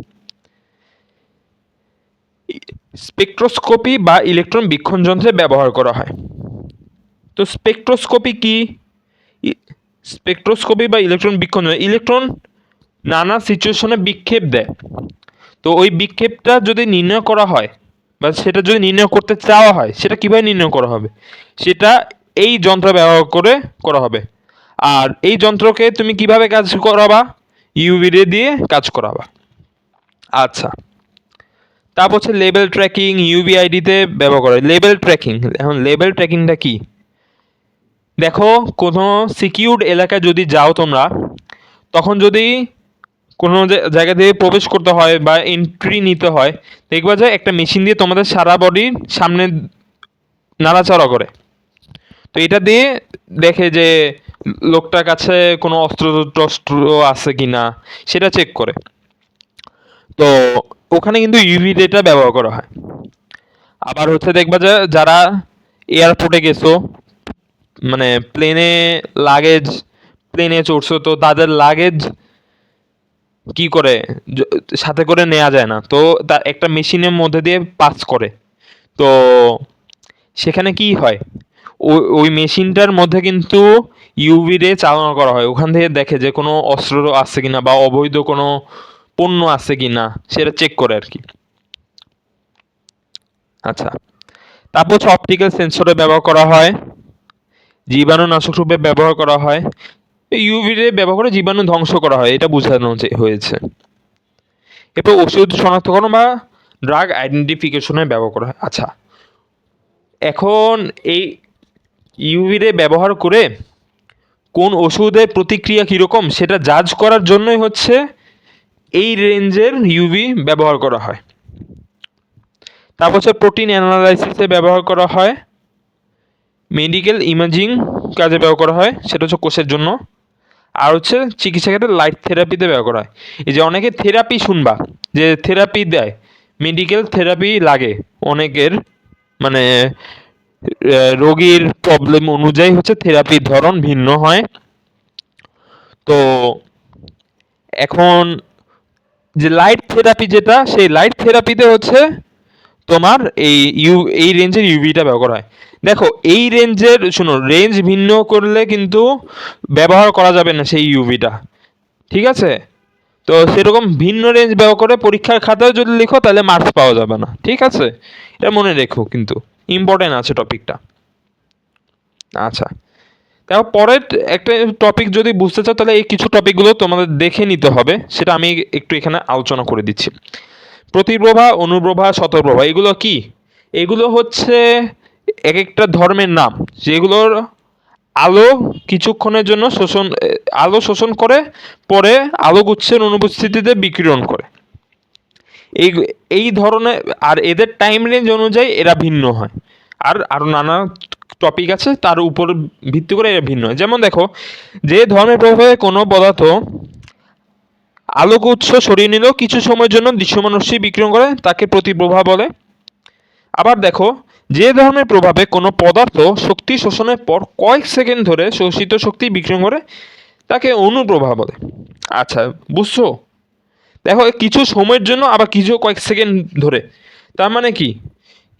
স্পেকট্রোস্কোপি বা ইলেকট্রন বীক্ষণ যন্ত্রে ব্যবহার করা হয়। তো স্পেকট্রোস্কোপি কি? স্পেকট্রোস্কোপি বা ইলেকট্রন বীক্ষণ, ইলেকট্রন নানা সিচুয়েশনে বিক্ষেপ দেয়। তো ওই বিক্ষেপটা যদি নির্ণয় করা হয় বা সেটা যদি নির্ণয় করতে চাওয়া হয়, সেটা কীভাবে নির্ণয় করা হবে? সেটা এই যন্ত্র ব্যবহার করে করা হবে। আর এই যন্ত্রকে তুমি কিভাবে কাজ করাবা? ইউভি রে দিয়ে কাজ করাবা। আচ্ছা, তারপর হচ্ছে লেবেল ট্র্যাকিং, ইউভিআইডিতে ব্যবহার করা হয়। লেবেল ট্র্যাকিং, এখন লেবেল ট্র্যাকিংটা কি? দেখো কোনো সিকিউরড এলাকায় যদি যাও তোমরা, তখন যদি কোনো জায়গা দিয়ে প্রবেশ করতে হয় বা এন্ট্রি নিতে হয়, দেখবা যে একটা মেশিন দিয়ে তোমাদের সারা বডির সামনে নাড়াচাড়া করে। তো এটা দিয়ে দেখে যে লোকটার কাছে কোনো অস্ত্র টস্ত্র আছে কিনা সেটা চেক করে। তো ওখানে কিন্তু ইউভি রেটা ব্যবহার করা হয়। আবার হচ্ছে দেখবা যে যারা এয়ারপোর্টে গেছো, মানে লাগেজ প্লেনে চড়ছো, তো তাদের লাগেজ কি করে সাথে করে নেওয়া যায় না, তো তার একটা মেশিনের মধ্যে দিয়ে পাস করে। তো সেখানে কি হয়, ওই ওই মেশিনটার মধ্যে কিন্তু ইউভি রে চালনা করা হয়, ওখান থেকে দেখে যে কোনো অস্ত্র আছে কিনা বা অবৈধ কোনো পণ্য আছে কিনা সেটা চেক করে আর কি। আচ্ছা, তারপর হচ্ছে অপটিক্যাল সেন্সরে ব্যবহার করা হয়, জীবাণুনাশক রূপে ব্যবহার করা হয়। ইউভি রে ব্যবহার করে জীবাণু ধ্বংস করা হয়, এটা বোঝানো হয়েছে। এরপর ওষুধ শনাক্তকরণ বা ড্রাগ আইডেন্টিফিকেশনে ব্যবহার করা হয়। আচ্ছা, এখন এই ইউভি রে ব্যবহার করে কোন ওষুধের প্রতিক্রিয়া কীরকম সেটা জাজ করার জন্যই হচ্ছে এই রেঞ্জের ইউভি ব্যবহার করা হয়। তারপর হচ্ছে প্রোটিন অ্যানালাইসিসে ব্যবহার করা হয়, মেডিকেল ইমেজিং কাজে ব্যবহার করা হয়, সেটা হচ্ছে কোষের জন্য। আর হচ্ছে চিকিৎসা ক্ষেত্রে লাইট থেরাপিতে ব্যবহার করা হয়। এই যে অনেকে থেরাপি শুনবা, যে থেরাপি দেয়, মেডিকেল থেরাপি লাগে অনেকের, মানে রোগীর প্রবলেম অনুযায়ী হচ্ছে থেরাপির ধরন ভিন্ন হয়। তো এখন যে লাইট থেরাপি যেটা, সেই লাইট থেরাপিতে হচ্ছে তোমার এই রেঞ্জের ইউভিটা ব্যবহার করা হয়। দেখো এই রেঞ্জের, শুনো, রেঞ্জ ভিন্ন করলে কিন্তু ব্যবহার করা যাবে না সেই ইউভিটা, ঠিক আছে? তো সেরকম ভিন্ন রেঞ্জ ব্যবহার করে পরীক্ষার খাতায় যদি লিখো তাহলে মার্কস পাওয়া যাবে না, ঠিক আছে? এটা মনে রেখো, কিন্তু ইম্পর্টেন্ট আছে টপিকটা। আচ্ছা, দেখো পরের একটা টপিক যদি বুঝতে চাও তাহলে এই কিছু টপিকগুলো তোমাদের দেখে নিতে হবে, সেটা আমি একটু এখানে আলোচনা করে দিচ্ছি। প্রতিপ্রভা, অনুপ্রভা, শতপ্রভা, এগুলো কি? এগুলো হচ্ছে এক একটা ধর্মের নাম, যেগুলোর আলো কিছুক্ষণের জন্য আলো শোষণ করে, পরে আলোকউৎসের অনুপস্থিতিতে বিকিরণ করে। এই এই ধরনের, আর এদের টাইম রেঞ্জ অনুযায়ী এরা ভিন্ন হয়। আর আরও নানা টপিক আছে তার উপর ভিত্তি করে এরা ভিন্ন হয়। যেমন দেখো, যে ধর্মের প্রভাবে কোনো পদার্থ আলোক উৎস সরিয়ে নিলেও কিছু সময়ের জন্য দৃশ্যমান রশ্মি বিকিরণ করে তাকে প্রতিপ্রভা বলে। আবার দেখো, যে ধর্মের প্রভাবে কোনো পদার্থ শক্তি শোষণের পর কয়েক সেকেন্ড ধরে শোষিত শক্তি বিকিরণ করে তাকে অনুপ্রভা বলে। আচ্ছা, বুঝছো? দেখো, কিছু সময়ের জন্য আবার কিছু কয়েক সেকেন্ড ধরে, তার মানে কি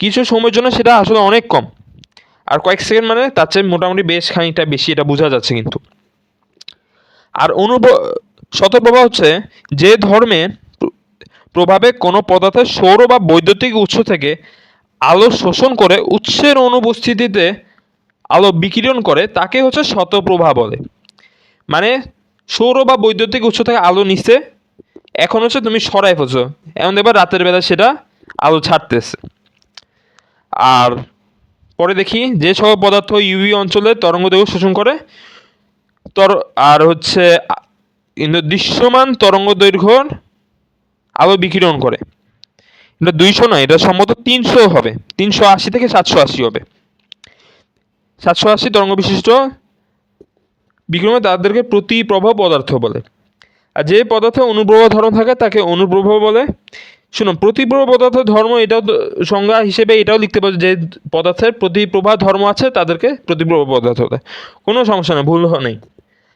কিছু সময়ের জন্য সেটা আসলে অনেক কম, আর কয়েক সেকেন্ড মানে তার চেয়ে মোটামুটি বেশ খানিকটা বেশি, এটা বোঝা যাচ্ছে কিন্তু। আর শতপ্রভা হচ্ছে যে ধর্মের প্রভাবে কোনো পদার্থের সৌর বা বৈদ্যুতিক উৎস থেকে আলো শোষণ করে উৎসের অনুপস্থিতিতে আলো বিকিরণ করে তাকে হচ্ছে শতপ্রভা বলে। মানে সৌর বা বৈদ্যুতিক উৎস থেকে আলো নিচ্ছে, এখন হচ্ছে তুমি সরাই ফেলছো, এখন দেখবা রাতের বেলা সেটা আলো ছাড়তেছে। আর পরে দেখি, যে সব পদার্থ ইউভি অঞ্চলে তরঙ্গদৈর্ঘ্য শোষণ করে আর হচ্ছে কিন্তু দৃশ্যমান তরঙ্গদৈর্ঘ্যর আলো বিকিরণ করে, এটা 200 নয়, এটা সম্ভবত 300 হবে, 380 থেকে 780 হবে। 780 তরঙ্গ বিশিষ্ট বিকিরণ তাদেরকে প্রতিপ্রভা পদার্থ বলে। আর যে পদার্থে অনুপ্রভা ধর্ম থাকে তাকে অনুপ্রভা বলে। শুনো, প্রতিপ্রভা পদার্থের ধর্ম, এটাও সংজ্ঞা হিসেবে এটাও লিখতে পারো, যে পদার্থের প্রতিপ্রভা ধর্ম আছে তাদেরকে প্রতিপ্রভা পদার্থ বলে। কোনো সমস্যা নেই, ভুল নেই।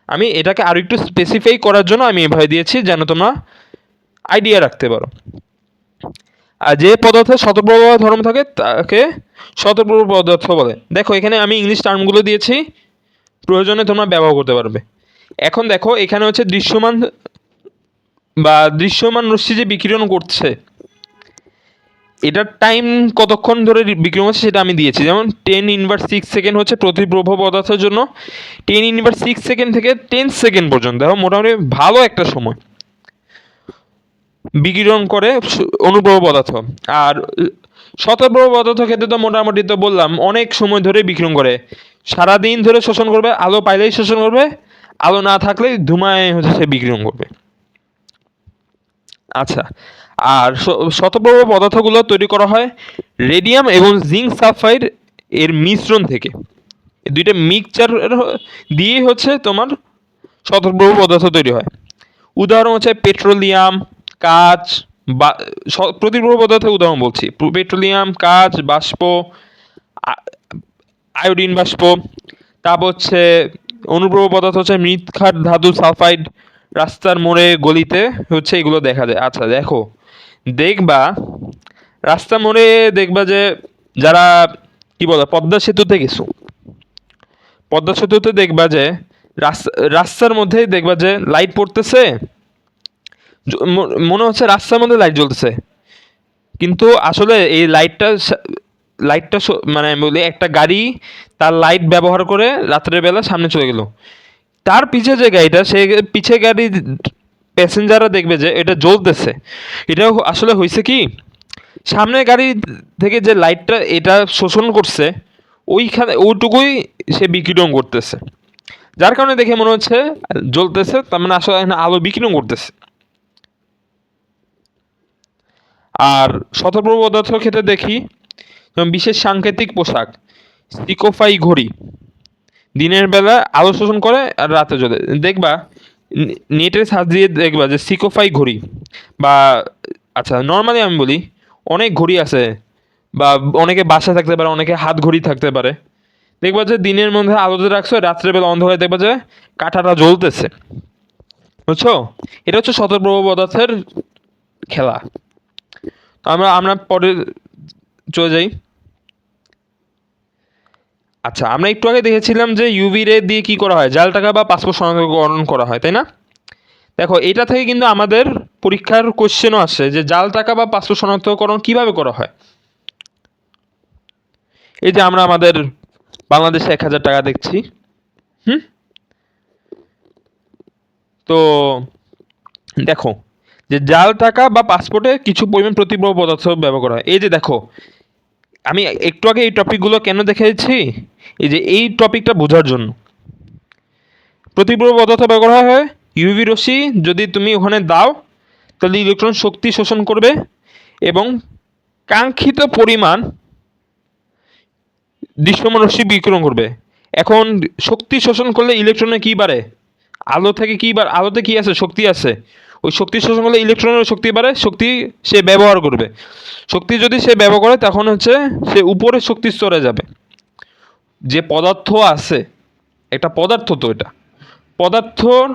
আমি এটাকে আরও একটু স্পেসিফাই করার জন্য আমি এভাবে দিয়েছি, যেন তোমরা আইডিয়া রাখতে পারো। আর যে পদার্থের শতপ্রভা ধর্ম থাকে তাকে শতপ্রভা পদার্থ বলে। দেখো এখানে আমি ইংলিশ টার্মগুলো দিয়েছি, প্রয়োজনে তোমরা ব্যবহার করতে পারবে। এখন দেখো, এখানে হচ্ছে দৃশ্যমান রশ্মি যে বিকিরণ করছে, এটার টাইম কতক্ষণ ধরে বিকিরণ হচ্ছে সেটা আমি দিয়েছি। যেমন 10⁻⁶ সেকেন্ড হচ্ছে প্রতিপ্রভা পদার্থের জন্য, 10⁻⁶ সেকেন্ড থেকে 10 সেকেন্ড পর্যন্ত, দেখো মোটামুটি ভালো একটা সময় বিকিরণ করে অনুপ্রভা পদার্থ। আর শতপ্রভ পদার্থ ক্ষেত্রে তো মোটামুটি তো বললাম অনেক সময় ধরে বিকিরণ করে, সারাদিন ধরে শোষণ করবে, আলো পাইলেই শোষণ করবে, আলো না থাকলেই ধুমায় হচ্ছে সে বিকিরণ করবে। আচ্ছা, আর শতপ্রভ পদার্থগুলো তৈরি করা হয় রেডিয়াম এবং জিঙ্ক সালফাইড এর মিশ্রণ থেকে। এই দুইটা মিক্সচার দিয়ে হচ্ছে তোমার শতপ্রভ পদার্থ তৈরি হয়। উদাহরণ হচ্ছে পেট্রোলিয়াম, কাঁচ বা প্রতিপ্রভ পদার্থের উদাহরণ বলছি, পেট্রোলিয়াম, কাঁচ বাষ্প, আয়োডিন বাষ্প। তারপর হচ্ছে অনুপ্রভ পদার্থ হচ্ছে মৃৎক্ষার ধাতু সালফাইড, রাস্তার মোড়ে গলিতে হচ্ছে এগুলো দেখা যায়। আচ্ছা দেখো, দেখবা রাস্তার মোড়ে দেখবা যে যারা কি বলে পদ্মা সেতুতে গেছো, পদ্মা সেতুতে দেখবা যে রাস্তার মধ্যে দেখবা যে লাইট পড়তেছে, মনে হচ্ছে রাস্তার মধ্যে লাইট জ্বলতেছে, কিন্তু আসলে এই লাইটটা লাইটটা মানে বলি একটা গাড়ি তার লাইট ব্যবহার করে রাত্রের বেলা সামনে চলে গেল, তার পিছে যে গাড়িটা সে পিছে গাড়ি প্যাসেঞ্জাররা দেখবে যে এটা জ্বলতেছে। এটা আসলে হয়েছে কি, সামনের গাড়ি থেকে যে লাইটটা এটা শোষণ করছে ওইখানে ওইটুকুই সে বিকিরণ করতেছে, যার কারণে দেখে মনে হচ্ছে জ্বলতেছে, তার মানে আসলে আলো বিকিরণ করতেছে। আর শতপ্রভ পদার্থের ক্ষেত্রে দেখি যেমন বিশেষ সাংকেতিক পোশাক, স্টিকোফাই ঘড়ি দিনের বেলা আলো শোষণ করে আর রাতে জ্বলে। দেখবা নেটের সাহায্য দিয়ে দেখবা যে সিকোফাই ঘড়ি বা আচ্ছা নর্মালি আমি বলি অনেক ঘড়ি আছে, বা অনেকে বাসায় থাকতে পারে, অনেকে হাত ঘড়ি থাকতে পারে, দেখবা যে দিনের মধ্যে আলোতে রাখছো, রাত্রেবেলা অন্ধকারে দেখবা যে কাঁটাটা জ্বলতেছে, বুঝছো? এটা হচ্ছে শতপ্রভ পদার্থের খেলা। তো আমরা আমরা পরে চলে যাই। আচ্ছা, আমরা একটু আগে দেখেছিলাম যে ইউভি রে দিয়ে কি করা হয়, জাল টাকা বা পাসপোর্ট শনাক্তকরণ করা হয়, তাই না? দেখো এটা থেকে কিন্তু আমাদের পরীক্ষার কোশ্চেনও আসে যে জাল টাকা বা পাসপোর্ট শনাক্তকরণ কিভাবে করা হয়। এই যে আমরা আমাদের বাংলাদেশে 1,000 টাকা দেখছি, হুম, তো দেখো যে জাল টাকা বা পাসপোর্টে কিছু পরিমাণ প্রতিপ্রভ পদার্থ ব্যবহার করা হয়। এই যে দেখো, আমি একটু আগে এই টপিকগুলো কেন দেখাচ্ছি, এই যে এই টপিকটা বোঝার জন্য। প্রতিপ্রভ পদার্থ ব্যবহার করা হয় ইউভি রশ্মি যদি তুমি ওখানে দাও তাহলে ইলেকট্রন শক্তি শোষণ করবে এবং কাঙ্ক্ষিত পরিমাণ দৃশ্যমান রশ্মি বিকিরণ করবে। এখন শক্তি শোষণ করলে ইলেকট্রনে কি বাড়ে, আলো থেকে কি বাড়ে, আলোতে কি আছে, শক্তি আছে, ওই শক্তি শোষণ করলে ইলেকট্রনের শক্তি বাড়ে, শক্তি সে ব্যবহার করবে, শক্তি যদি সে ব্যবহার করে তখন হচ্ছে সে উপরে শক্তি স্তরে যাবে। যে পদার্থ আছে, একটা পদার্থ, তো এটা পদার্থর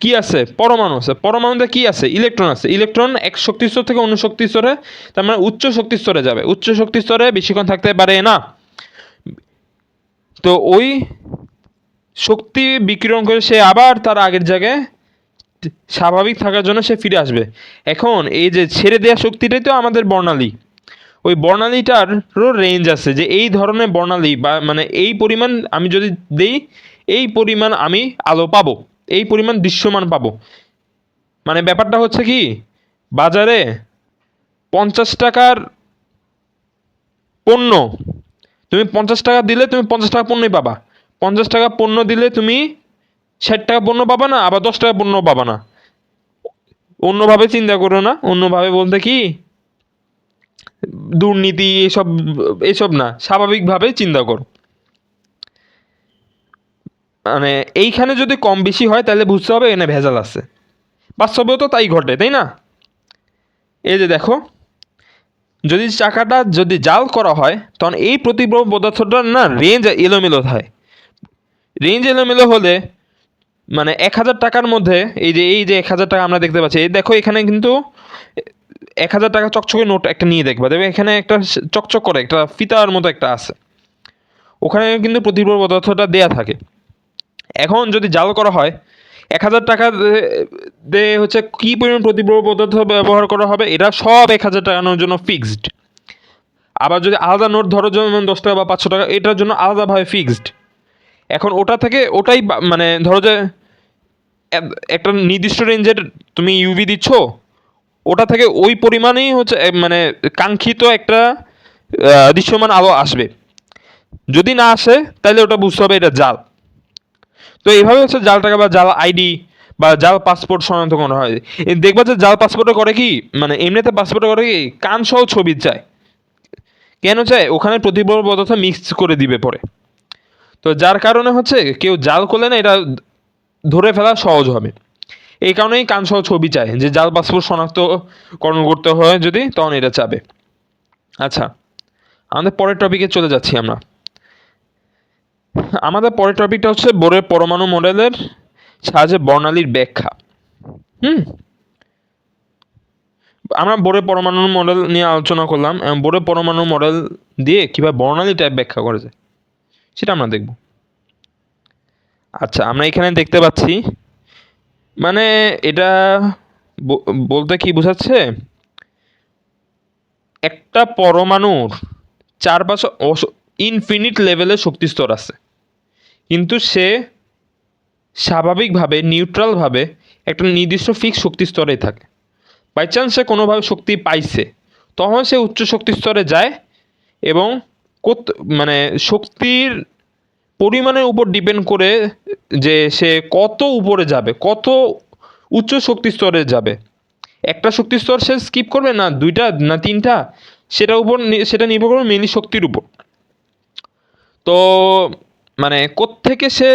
কি আছে, পরমাণু আছে, পরমাণুতে কি আছে, ইলেকট্রন আছে, ইলেকট্রন এক শক্তি স্তর থেকে অন্য শক্তি স্তরে, তার মানে উচ্চ শক্তি স্তরে যাবে, উচ্চ শক্তি স্তরে বেশিক্ষণ থাকতে পারে না, তো ওই শক্তি বিকিরণ করে সে আবার তার আগের জায়গায় স্বাভাবিক থাকার জন্য সে ফিরে আসবে। এখন এই যে ছেড়ে দেওয়া শক্তিটাই তো আমাদের বর্ণালী, ওই বর্ণালীটারও রেঞ্জ আছে যে এই ধরনের বর্ণালী বা মানে এই পরিমাণ আমি যদি দেই এই পরিমাণ আমি আলো পাবো, এই পরিমাণ দৃশ্যমান পাবো। মানে ব্যাপারটা হচ্ছে কি, বাজারে 50 টাকার পণ্য তুমি 50 টাকা দিলে তুমি 50 টাকা পণ্যই পাবা, 50 টাকা পণ্য দিলে তুমি 60 টাকা পণ্য পাবা না, আবার 10 টাকা পণ্য পাবা না। অন্যভাবে চিন্তা করো না, অন্যভাবে বলতে কি দুর্নীতি এসব, এসব না, স্বাভাবিকভাবে চিন্তা করো। মানে এইখানে যদি কম বেশি হয় তাহলে বুঝতে হবে এখানে ভেজাল আছে, বাস্তবেও তো তাই ঘটে, তাই না? এই যে দেখো, যদি চাকাটা যদি জাল করা হয় তখন এই প্রতিপ্রভ পদার্থটার না রেঞ্জ এলোমেলো হয়। রেঞ্জ এলোমেলো হলে মানে 1,000 টাকার মধ্যে এই যে 1,000 টাকা আমরা দেখতে পাচ্ছি, এই দেখো এখানে কিন্তু 1,000 টাকা চকচকে নোট একটা নিয়ে দেখবা, দেখবে এখানে একটা চকচক করে একটা ফিতার মতো একটা আছে, ওখানে কিন্তু প্রতিপ্রভ পদার্থটা দেয়া থাকে। এখন যদি জাল করা হয় 1,000 টাকা দিয়ে হচ্ছে কী পরিমাণ প্রতিপ্রভ পদার্থ ব্যবহার করা হবে, এটা সব 1,000 টাকার জন্য ফিক্সড। আবার যদি আলাদা নোট ধরো যেমন 10 টাকা বা 500 টাকা, এটার জন্য আলাদাভাবে ফিক্সড। এখন ওটা থেকে ওটাই মানে ধরো যে একটা নির্দিষ্ট রেঞ্জের তুমি ইউভি দিচ্ছ, ওটা থেকে ওই পরিমাণেই হচ্ছে মানে কাঙ্ক্ষিত একটা দৃশ্যমান আলো আসবে। যদি না আসে তাহলে ওটা বুঝতে হবে এটা জাল। তো এইভাবে হচ্ছে জাল টাকা বা জাল আইডি বা জাল পাসপোর্ট শনাক্ত করা হয়। দেখবা যে জাল পাসপোর্টে করে কি, মানে এমনিতে পাসপোর্টে করে কি কান সহ ছবি চায়। কেন চায়? ওখানে প্রতিফলন পদার্থ মিক্স করে দিবে পরে। তো যার কারণে হচ্ছে কেউ জাল করলে না এটা ধরে ফেলা সহজ হবে। এই কারণেই কান সহ ছবি চায়, যে জাল পাসপোর্ট শনাক্তকরণ করতে হয় যদি, তখন এটা চাবে। আচ্ছা, আমাদের পরের টপিকে চলে যাচ্ছি আমরা। আমাদের পরের টপিকটা হচ্ছে বোরের পরমাণু মডেলের সাহায্যে বর্ণালীর ব্যাখ্যা। হুম, আমরা বোরের পরমাণু মডেল নিয়ে আলোচনা করলাম। বোরের পরমাণু মডেল দিয়ে কীভাবে বর্ণালী টাইপ ব্যাখ্যা করা যায় সেটা আমরা দেখব। আচ্ছা, আমরা এখানে দেখতে পাচ্ছি, মানে এটা বলতে কি বোঝাচ্ছে, একটা পরমাণুর চারপাশে ইনফিনিট লেভেলের শক্তি স্তর আছে, কিন্তু সে স্বাভাবিকভাবে নিউট্রালভাবে একটা নির্দিষ্ট ফিক্স শক্তি স্তরে থাকে। বাই চান্স সে কোনোভাবে শক্তি পাইছে, তখন সে উচ্চ শক্তি স্তরে যায় এবং মানে শক্তির পরিমাণের উপর ডিপেন্ড করে যে সে কত উপরে যাবে, কত উচ্চ শক্তি স্তরে যাবে। একটা শক্তি স্তর সে স্কিপ করবে না, দুইটা না তিনটা, সেটা নির্ভর করবে মেনলি শক্তির উপর। তো মানে কোত্থেকে সে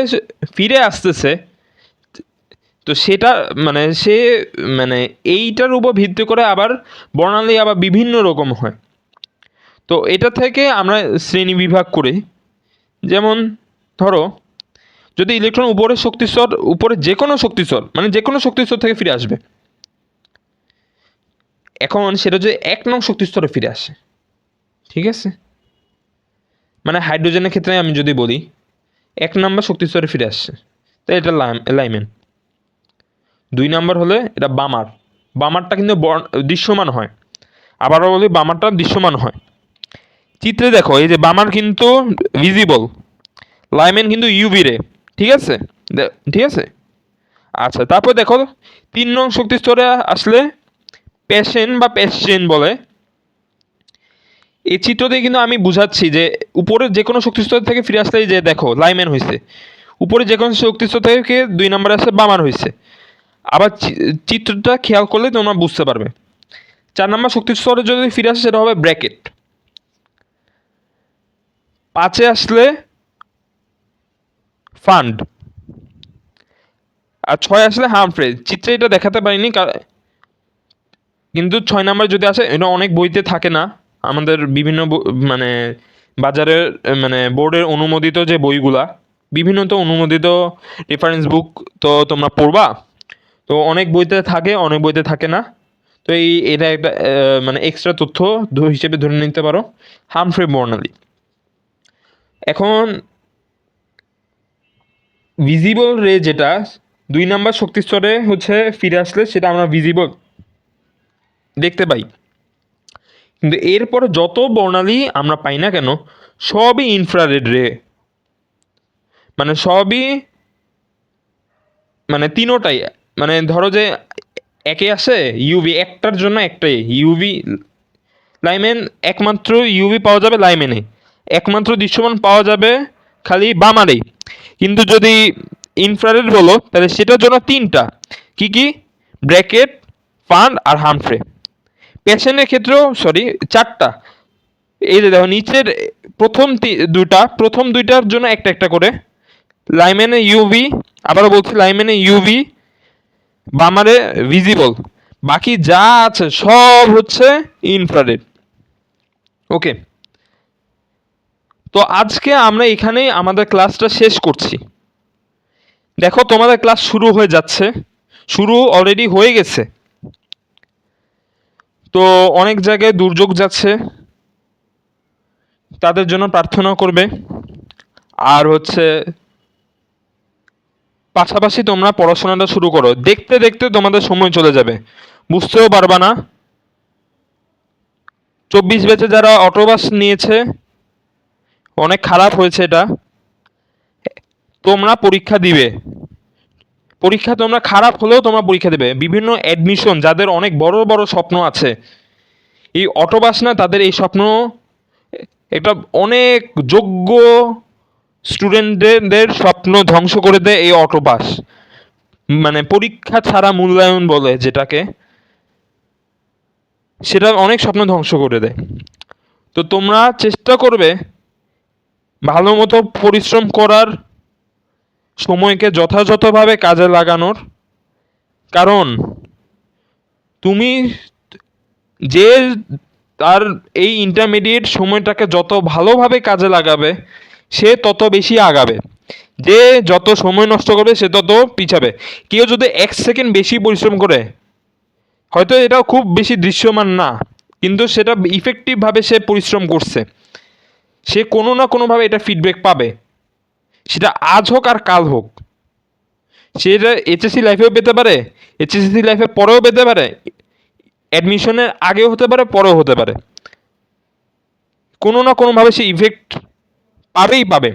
ফিরে আসতেছে, তো সেটা মানে সে মানে এইটার উপর ভিত্তি করে আবার বর্ণালী আবার বিভিন্ন রকম হয়। তো এটা থেকে আমরা শ্রেণী বিভাগ করি। যেমন ধরো, যদি ইলেকট্রন উপরের শক্তিস্তর, উপরে যে কোনো শক্তিস্তর, মানে যে কোনো শক্তিস্তর থেকে ফিরে আসবে, এখন সেটা যদি 1 নং শক্তিস্তরে ফিরে আসে, ঠিক আছে, মানে হাইড্রোজেনের ক্ষেত্রে আমি যদি বলি 1 নম্বর শক্তিস্তরে ফিরে আসছে, তাই এটা লাইমেন। 2 নম্বর হলে এটা বামারটা কিন্তু দৃশ্যমান হয়। আবারও বলি, বামারটা দৃশ্যমান হয়। চিত্রে দেখো, এই যে বামার কিন্তু ভিজিবল, লাইমেন কিন্তু ইউভি রে, ঠিক আছে, ঠিক আছে। আচ্ছা, তারপর দেখো 3 নং শক্তি স্তরে আসলে প্যাশেন বা প্যাশেন বলে। এই চিত্রতে কিন্তু আমি বুঝাচ্ছি যে উপরে যে কোনো শক্তিস্তর থেকে ফিরে আসলেই যে দেখো লাইমেন হয়েছে, উপরে যে কোনো শক্তিস্তর থেকে 2 নম্বরে আসলে বামান হয়েছে। আবার চিত্রটা খেয়াল করলে তোমরা বুঝতে পারবে। 4 নম্বর শক্তিস্তরে যদি ফিরে আসে সেটা হবে ব্র্যাকেট। 5-এ আসলে ফান্ড, আর 6 আসলে হামফ্রে। চিত্রে এটা দেখাতে পারিনি, কিন্তু 6 নাম্বার যদি আসে, এটা অনেক বইতে থাকে না, আমাদের বিভিন্ন মানে বাজারের মানে বোর্ডের অনুমোদিত যে বইগুলা, বিভিন্ন তো অনুমোদিত রেফারেন্স বুক তো তোমরা পড়বা, তো অনেক বইতে থাকে, অনেক বইতে থাকে না। তো এটা একটা মানে এক্সট্রা তথ্য হিসেবে ধরে নিতে পারো, হামফ্রে বর্ণালী। এখন ভিজিবল রে যেটা 2 নাম্বার শক্তিস্তরে হচ্ছে ফিরে আসলে সেটা আমরা ভিজিবল দেখতে পাই, কিন্তু এরপরে যত বর্ণালী আমরা পাই না কেন সবই ইনফ্রারেড রে, মানে সবই মানে তিনোটাই, মানে ধরো যে একে আসে ইউভি, একটার জন্য একটাই ইউভি লাইমেন, একমাত্র ইউভি পাওয়া যাবে লাইমেনে, একমাত্র দৃশ্যমান পাওয়া যাবে খালি বামারেই। কিন্তু যদি ইনফ্রারেড বলো তাহলে সেটার জন্য 3টা, কি কি, ব্র্যাকেট, ফান্ড আর হামফ্রে। প্যাশনের ক্ষেত্রেও 4টা। এই যে দেখো নিচের প্রথম দুইটার জন্য একটা একটা করে, লাইমেনে ইউভি, আবারও বলছি লাইমেনে ইউভি, বামারে ভিজিবল, বাকি যা আছে সব হচ্ছে ইনফ্রারেড। ওকে, তো আজকে আমরা এখানেই আমাদের ক্লাসটা শেষ করছি। দেখো তোমাদের ক্লাস শুরু হয়ে যাচ্ছে, শুরু অলরেডি হয়ে গেছে। তো অনেক জায়গায় দুর্যোগ যাচ্ছে, তাদের জন্য প্রার্থনা করবে। আর হচ্ছে পাশাপাশি তোমরা পড়াশোনাটা শুরু করো, দেখতে দেখতে তোমাদের সময় চলে যাবে, বুঝতেও পারবা না। 24 ব্যাচে যারা অটোবাস নিয়েছে, অনেক খারাপ হয়েছে এটা। তোমরা পরীক্ষা দিবে, পরীক্ষা তোমরা খারাপ হলেও তোমরা পরীক্ষা দেবে। বিভিন্ন অ্যাডমিশন যাদের অনেক বড় বড় স্বপ্ন আছে, এই অটোবাস না তাদের এই স্বপ্ন একটা অনেক যোগ্য স্টুডেন্টদের স্বপ্ন ধ্বংস করে দেয় এই অটোপাস, মানে পরীক্ষা ছাড়া মূল্যায়ন বলে যেটাকে, সেটা অনেক স্বপ্ন ধ্বংস করে দেয়। তো তোমরা চেষ্টা করবে ভালো মতো পরিশ্রম করার, সময়কে যথাযথভাবে কাজে লাগানোর। কারণ তুমি যে তার এই ইন্টারমিডিয়েট সময়টাকে যত ভালোভাবে কাজে লাগাবে সে তত বেশি আগাবে, যে যত সময় নষ্ট করবে সে তত পিছাবে। কেউ যদি 1 সেকেন্ড বেশি পরিশ্রম করে, হয়তো এটা খুব বেশি দৃশ্যমান না, কিন্তু সেটা ইফেক্টিভভাবে সে পরিশ্রম করছে, সে কোনো না কোনোভাবে এটা ফিডব্যাক পাবে, সেটা আজ হোক আর কাল হোক। সে এটা এইচএসসি লাইফেও পেতে পারে, এইচএসসি লাইফের পরেও পেতে পারে, অ্যাডমিশনের আগেও হতে পারে, পরেও হতে পারে। কোনো না কোনোভাবে সে ইফেক্ট পাবেই পাবে।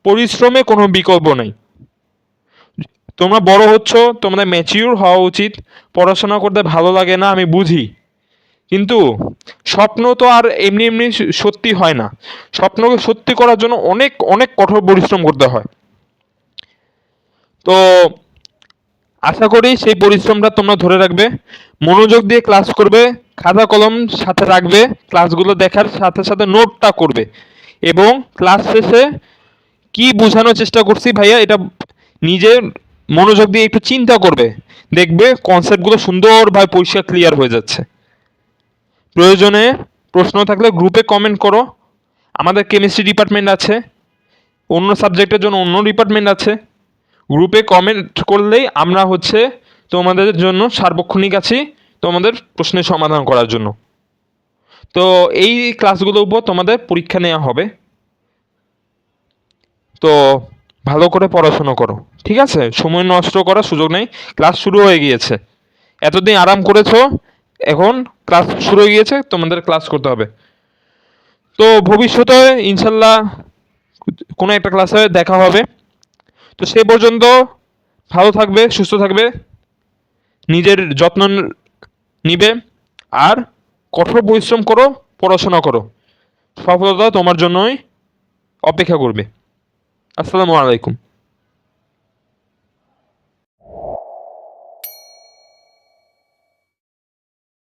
পরিশ্রমে কোনো বিকল্প নেই। তোমরা বড় হচ্ছ, তোমাদের ম্যাচিউর হওয়া উচিত। পড়াশোনা করতে ভালো লাগে না আমি বুঝি, কিন্তু স্বপ্ন তো আর এমনি এমনি সত্যি হয় না। স্বপ্নকে সত্যি করার জন্য অনেক অনেক কঠোর পরিশ্রম করতে হয়। তো আশা করি সেই পরিশ্রমটা তোমরা ধরে রাখবে, মনোযোগ দিয়ে ক্লাস করবে, খাতা কলম সাথে রাখবে, ক্লাসগুলো দেখার সাথে সাথে নোটটা করবে, এবং ক্লাস শেষে কি বোঝানোর চেষ্টা করছি ভাইয়া এটা নিজে মনোযোগ দিয়ে একটু চিন্তা করবে, দেখবে কনসেপ্টগুলো সুন্দরভাবে পরিষ্কার ক্লিয়ার হয়ে যাচ্ছে। প্রয়োজনে প্রশ্ন থাকলে গ্রুপে কমেন্ট করো। আমাদের কেমিস্ট্রি ডিপার্টমেন্ট আছে, অন্য সাবজেক্টের জন্য অন্য ডিপার্টমেন্ট আছে। গ্রুপে কমেন্ট করলেই আমরা তোমাদের জন্য সার্বক্ষণিক আছি, তোমাদের প্রশ্নের সমাধান করার জন্য। তো এই ক্লাসগুলোর উপর তোমাদের পরীক্ষা নেওয়া হবে, তো ভালো করে পড়াশোনা করো, ঠিক আছে? সময় নষ্ট করার সুযোগ নেই, ক্লাস শুরু হয়ে গিয়েছে। এতদিন আরাম করেছো, এখন ক্লাস শুরু হয়ে গিয়েছে, তোমাদের ক্লাস করতে হবে। তো ভবিষ্যতে ইনশাল্লাহ কোনো একটা ক্লাসে দেখা হবে। তো সে পর্যন্ত ভালো থাকবে, সুস্থ থাকবে, নিজের যত্ন নিবে, আর কঠোর পরিশ্রম করো, পড়াশোনা করো। সফলতা তোমার জন্যই অপেক্ষা করবে। আসসালামু আলাইকুম।